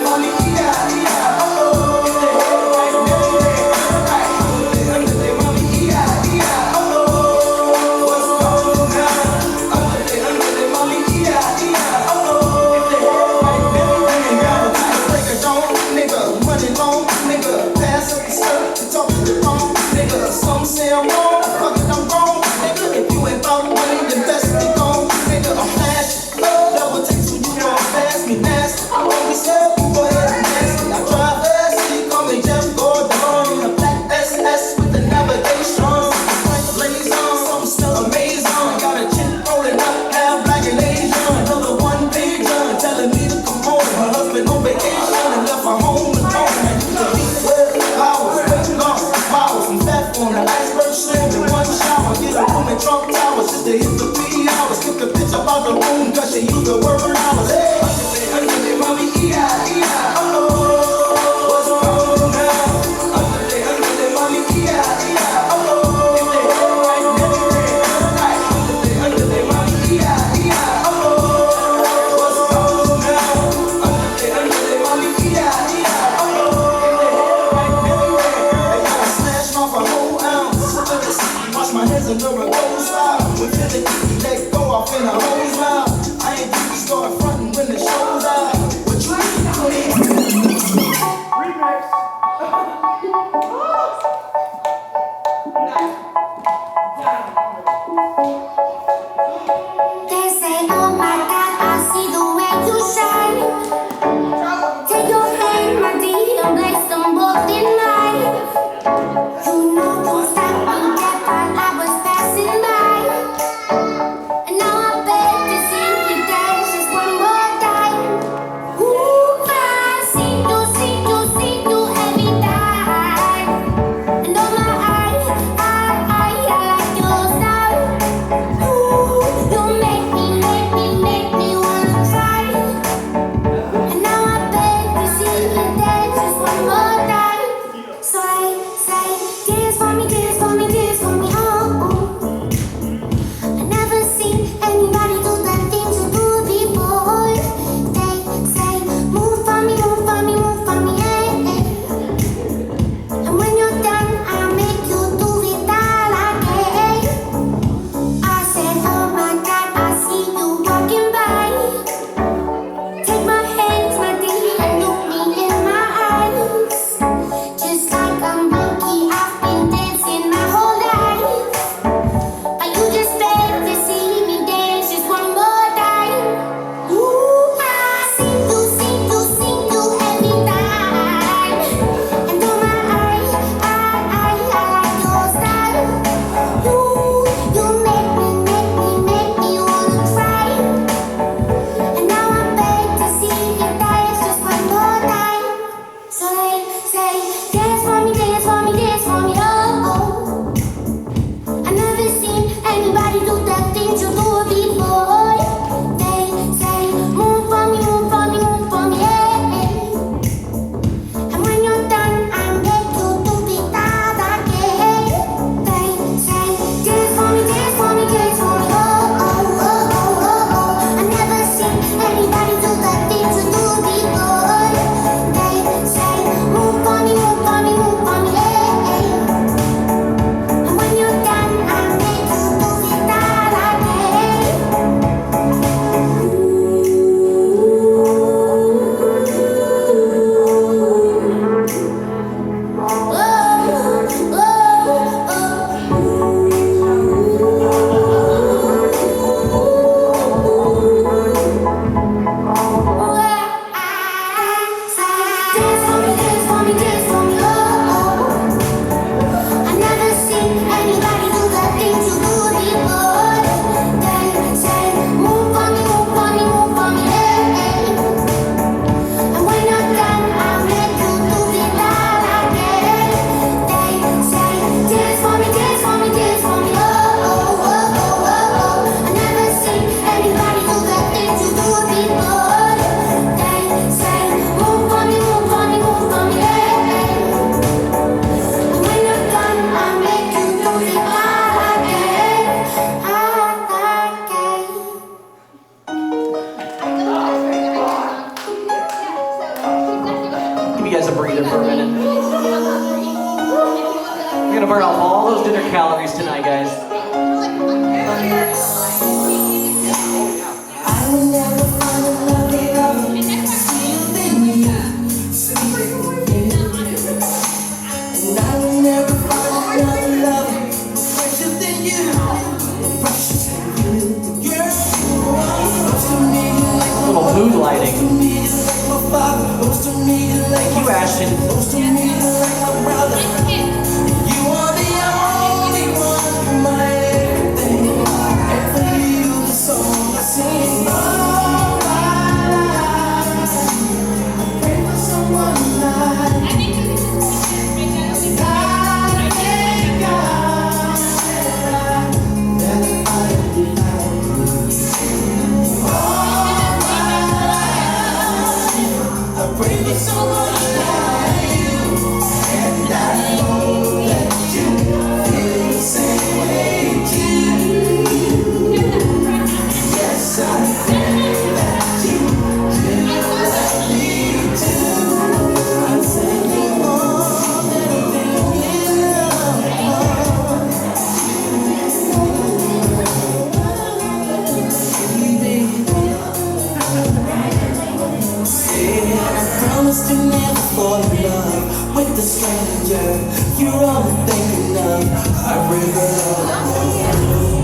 Mommy, E-I, E-I. Oh, if they head right now, right. Mommy, E-I, E-I. Oh, what's going on? Some say I'm wrong, fuck it, I'm wrong, nigga. If you ain't about money, then best be gone, nigga. I'm flash, double takes when you walk past me, nasty. I always said, go ahead and nasty. I drive fast, you call me Jeff Gordon. In a black SS with the navigation. Like blaze on, something smell amazing. Got a chick rolling up, half black and Asian. Another one pager telling me to come home. Her husband on vacation and left her home alone. I used to be 12 hours, waiting lost miles and fat on the iceberg slim in one shower. Get a room in Trump Towers just to hit the 3 hours. Skip the bitch up out the room cause she used the word hours. Hey, underlay, mommy, E-I, E-I. Oh, what's going on? Underlay, mommy, E-I, E-I. Oh, if they head right, never head right. Underlay, mommy, E-I, E-I. Oh, what's going on? Underlay, mommy, E-I, E-I. Oh, if they head right, never head right. Smash off a whole ounce. Wash my hands under a gold style. With Philly, let go off in a hose mouth. I ain't think you start frontin' when the show's out. What you They say, oh my God, I see the way you shine. Take your hand, my dear, and place them both in mine. You know don't stop me dead while I was passing by. And now I beg to see you dance just one more together for a minute. We're gonna burn off all those dinner calories tonight, guys. I will never find another love sweeter than you, sweeter than you. And I will never find another love fresher than you, precious than you. You're close to me like A little mood lighting. close to me like my father, close to me like Thank you, Ashton. close to me like my brother. You are the only one, my everything. And for you, the song I sing. All my life, I pray for someone like you. I thank God that I will find you. All my life, I pray for someone like you. And I know that you feel the same way too. Yes, I think that you love me too. I'm saying more than anything else. Say I promise to never fall in love with a stranger. You're all I'm thinking of. I really love you.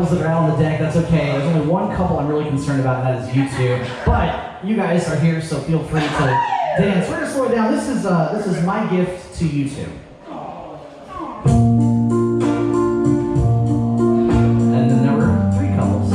couples that are out on the deck, that's okay. There's only one couple I'm really concerned about, and that is you two. But you guys are here, so feel free to dance. We're gonna slow it down. This is my gift to you two. And then there were 3 couples.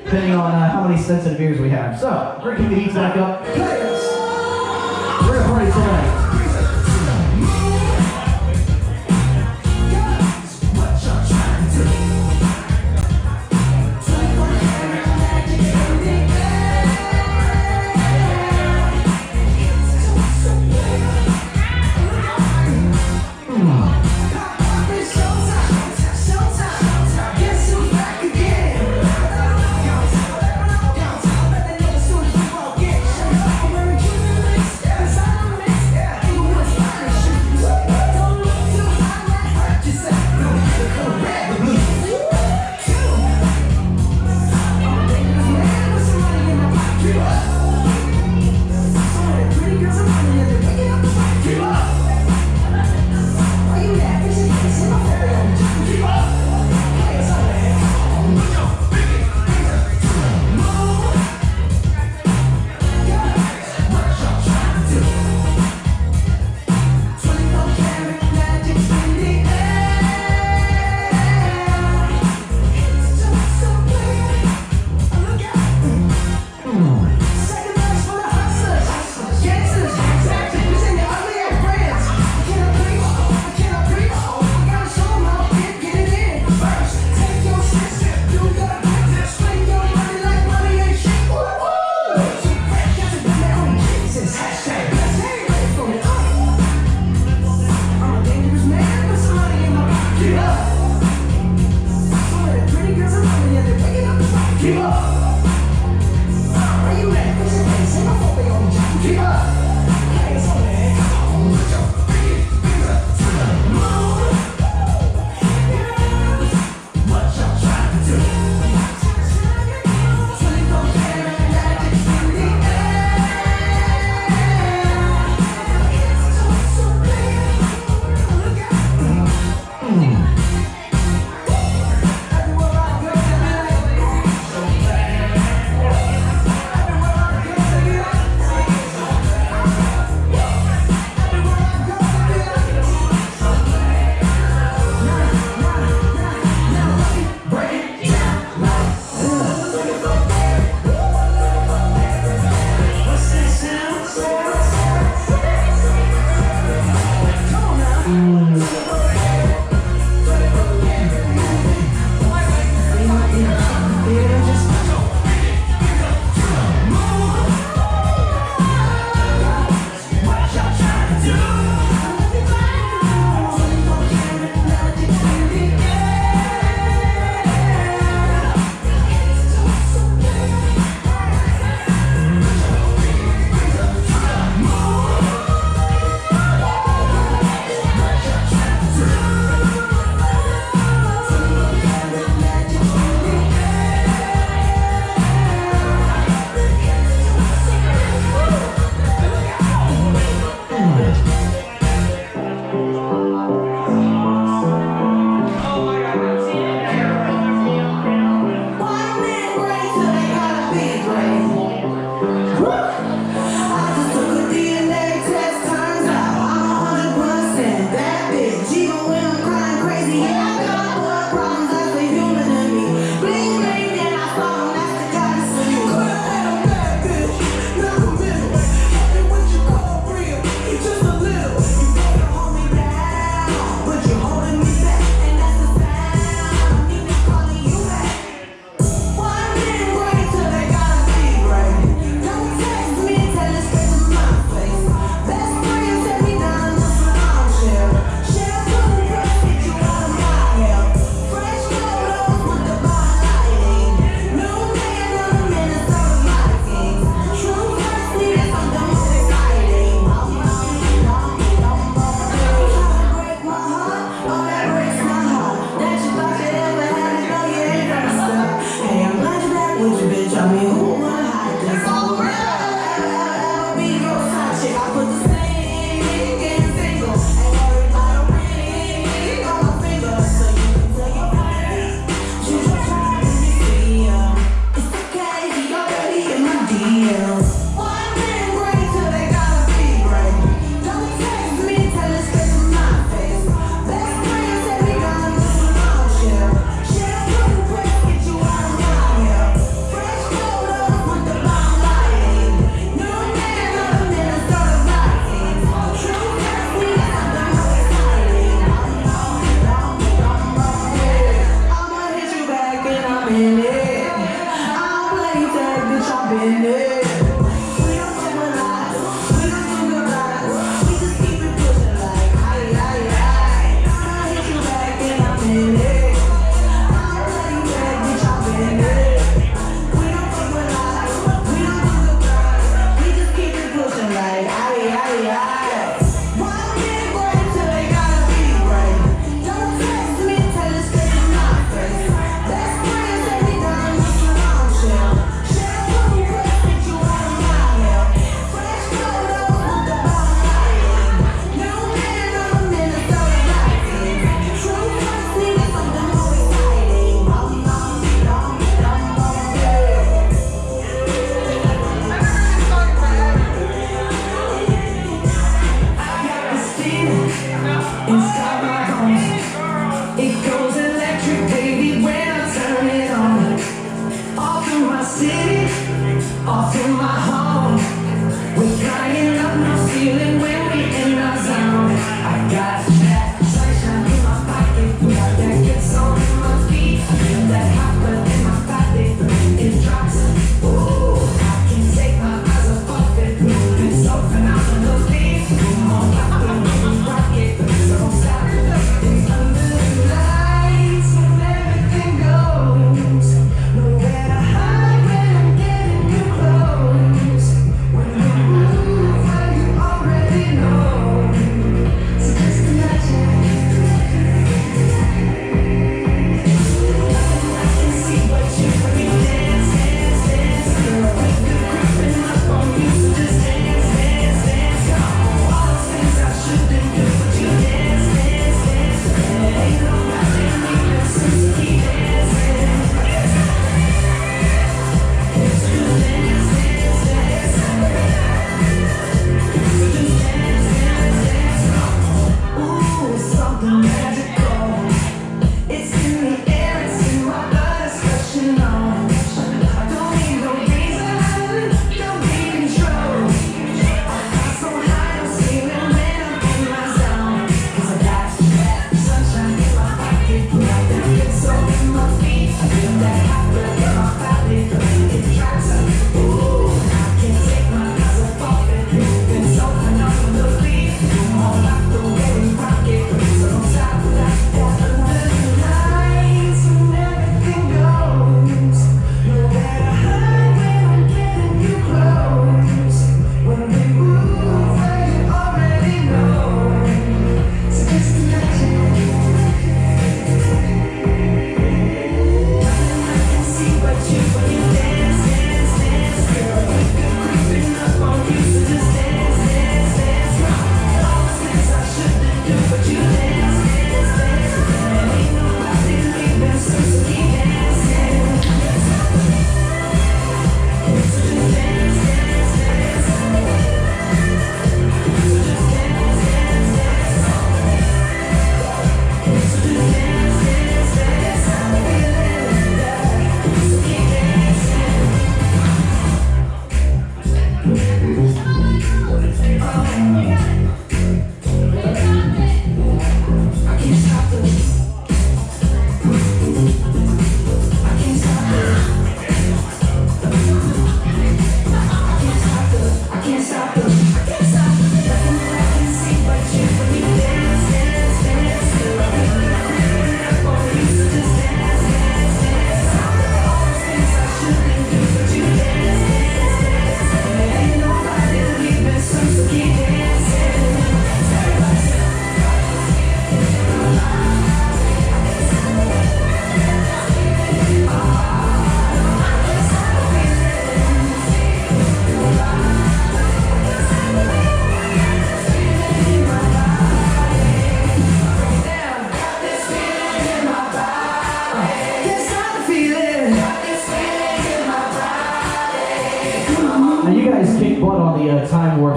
Depending on how many sensitive ears we have. So, we're going to keep the heat back up. We're going to party tonight.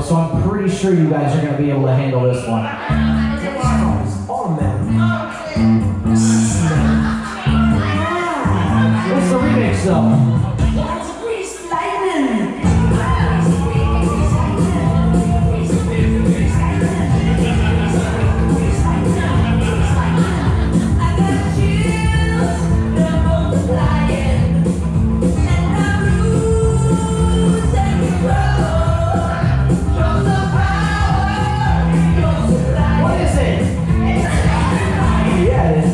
so I'm pretty sure you guys are going to be able to handle this one. What's the remix though? What is it? Yeah, it is.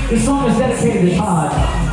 This song is dedicated to Todd.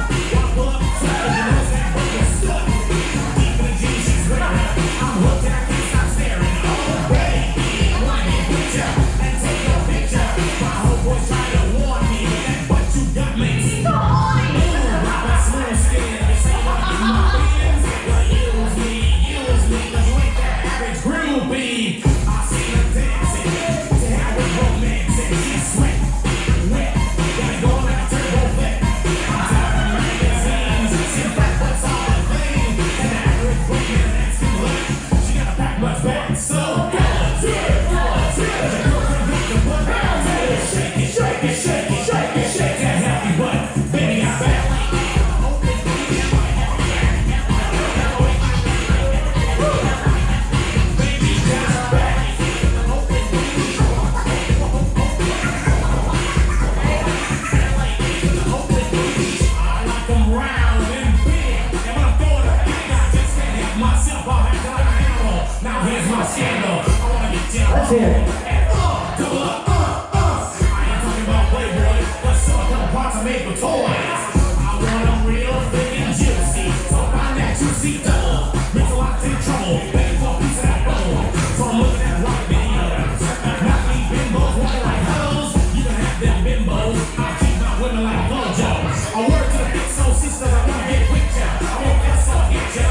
Let's hear it. I work to the big soul sisters, I wanna get with ya. I want that soul, get ya.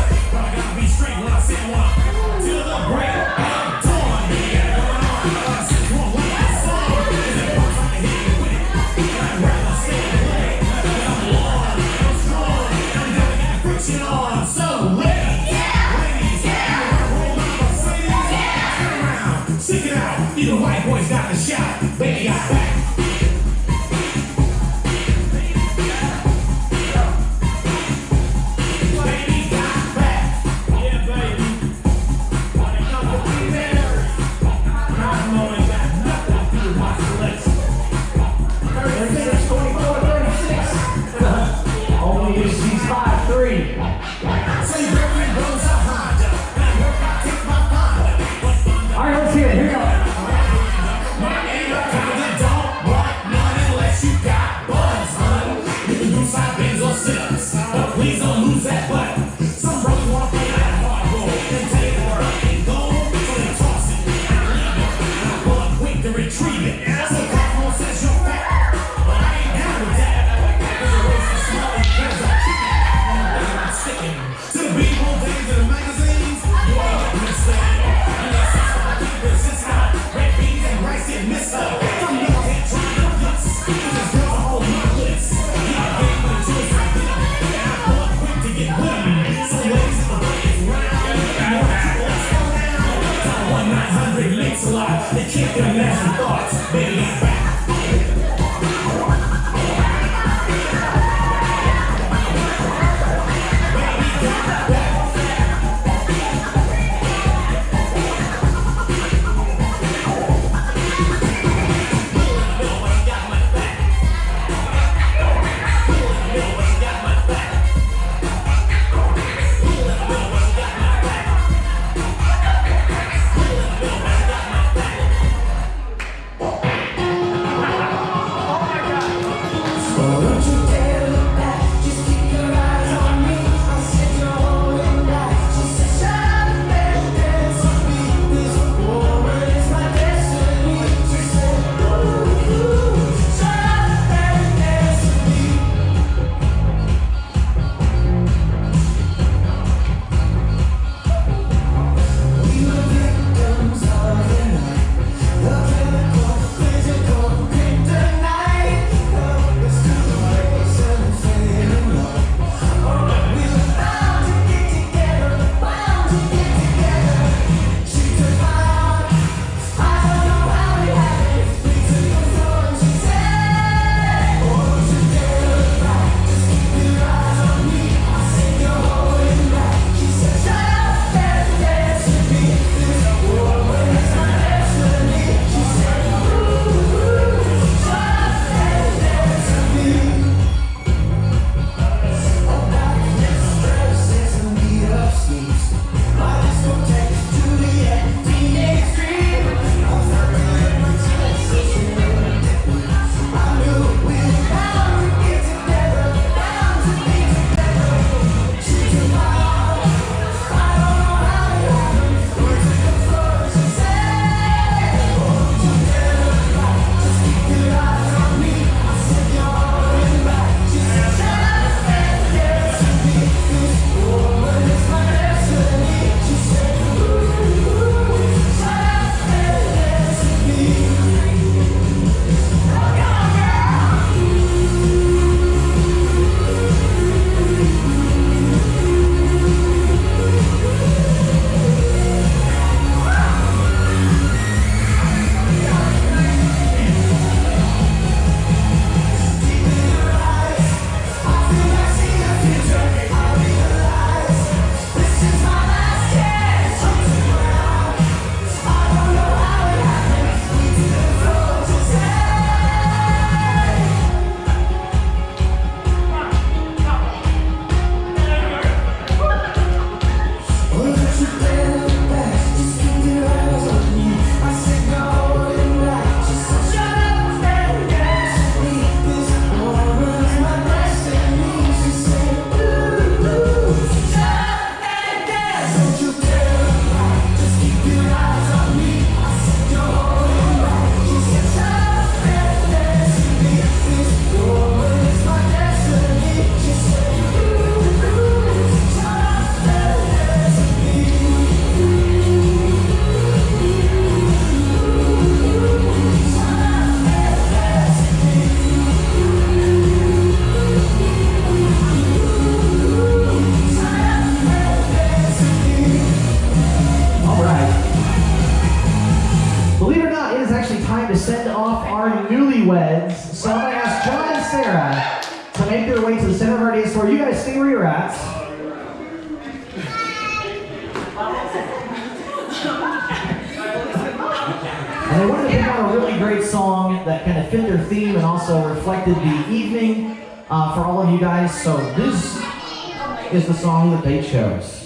takes a lot. They can't imagine thoughts. Baby, I'm back. send off our newlyweds. So I'm going to ask Jon and Sarah to make their way to the center of our dance floor. You guys stay where you're at. And they wanted to pick out a really great song that kind of fit their theme and also reflected the evening for all of you guys. So this is the song that they chose.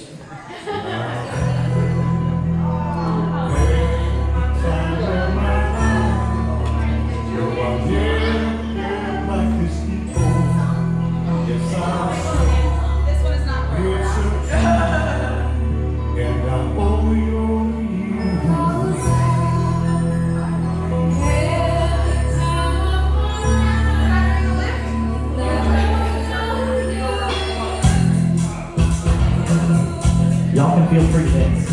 Y'all can feel free to dance.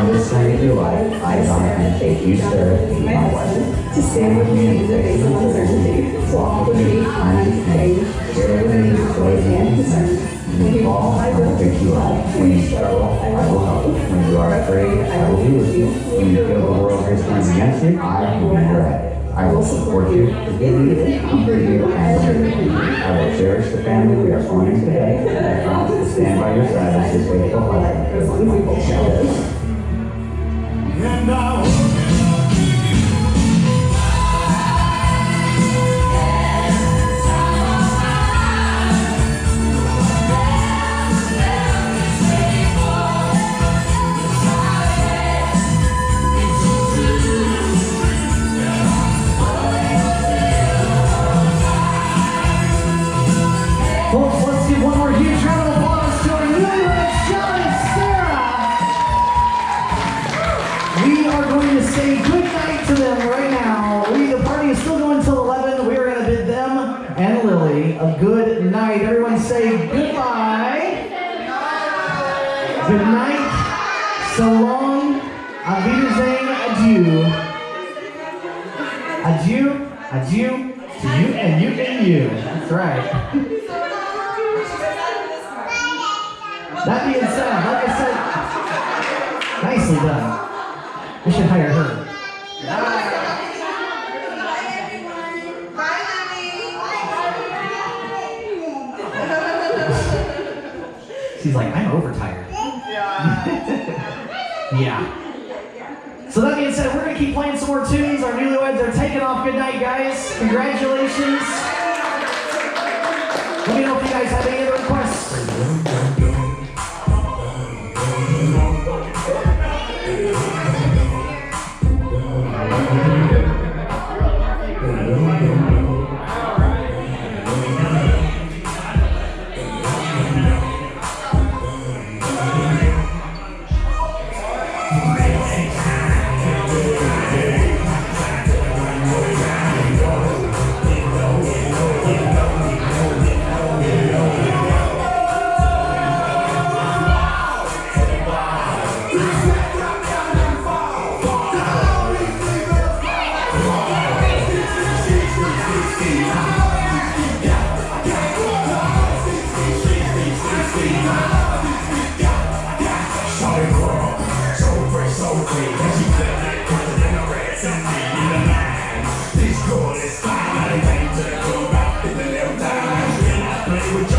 On this night of your life, I honor and take you, Sarah, to be my wife. To stand with me in the face of uncertainty, walk with me behind pain, share with me joy and concern. When you fall, I will pick you up. When you struggle, I will help you. When you are afraid, I will be with you. When you feel the world is turning against you, I will be your head. I will support you, forgive you, comfort you, and serve you. I will cherish the family we are forming today, and I promise to stand by your side as your faithful husband. And I Folks, let's give one more huge round of applause to our newlyweds, Jon and Sarah. We are going to say good night to them right now. The party is still going till 11. We are going to bid them and Lily a good night. Everyone say goodbye. Good night. So long. Auf Wiedersehen. Adieu. Adieu. Adieu. To you and you and you. That's right. That being said, like I said, nicely done. We should hire her. She's like, I'm overtired. Yeah. So that being said, we're gonna keep playing some more tunes. Our newlyweds are taking off. Good night, guys. Congratulations. Let me know if you guys have any other requests. with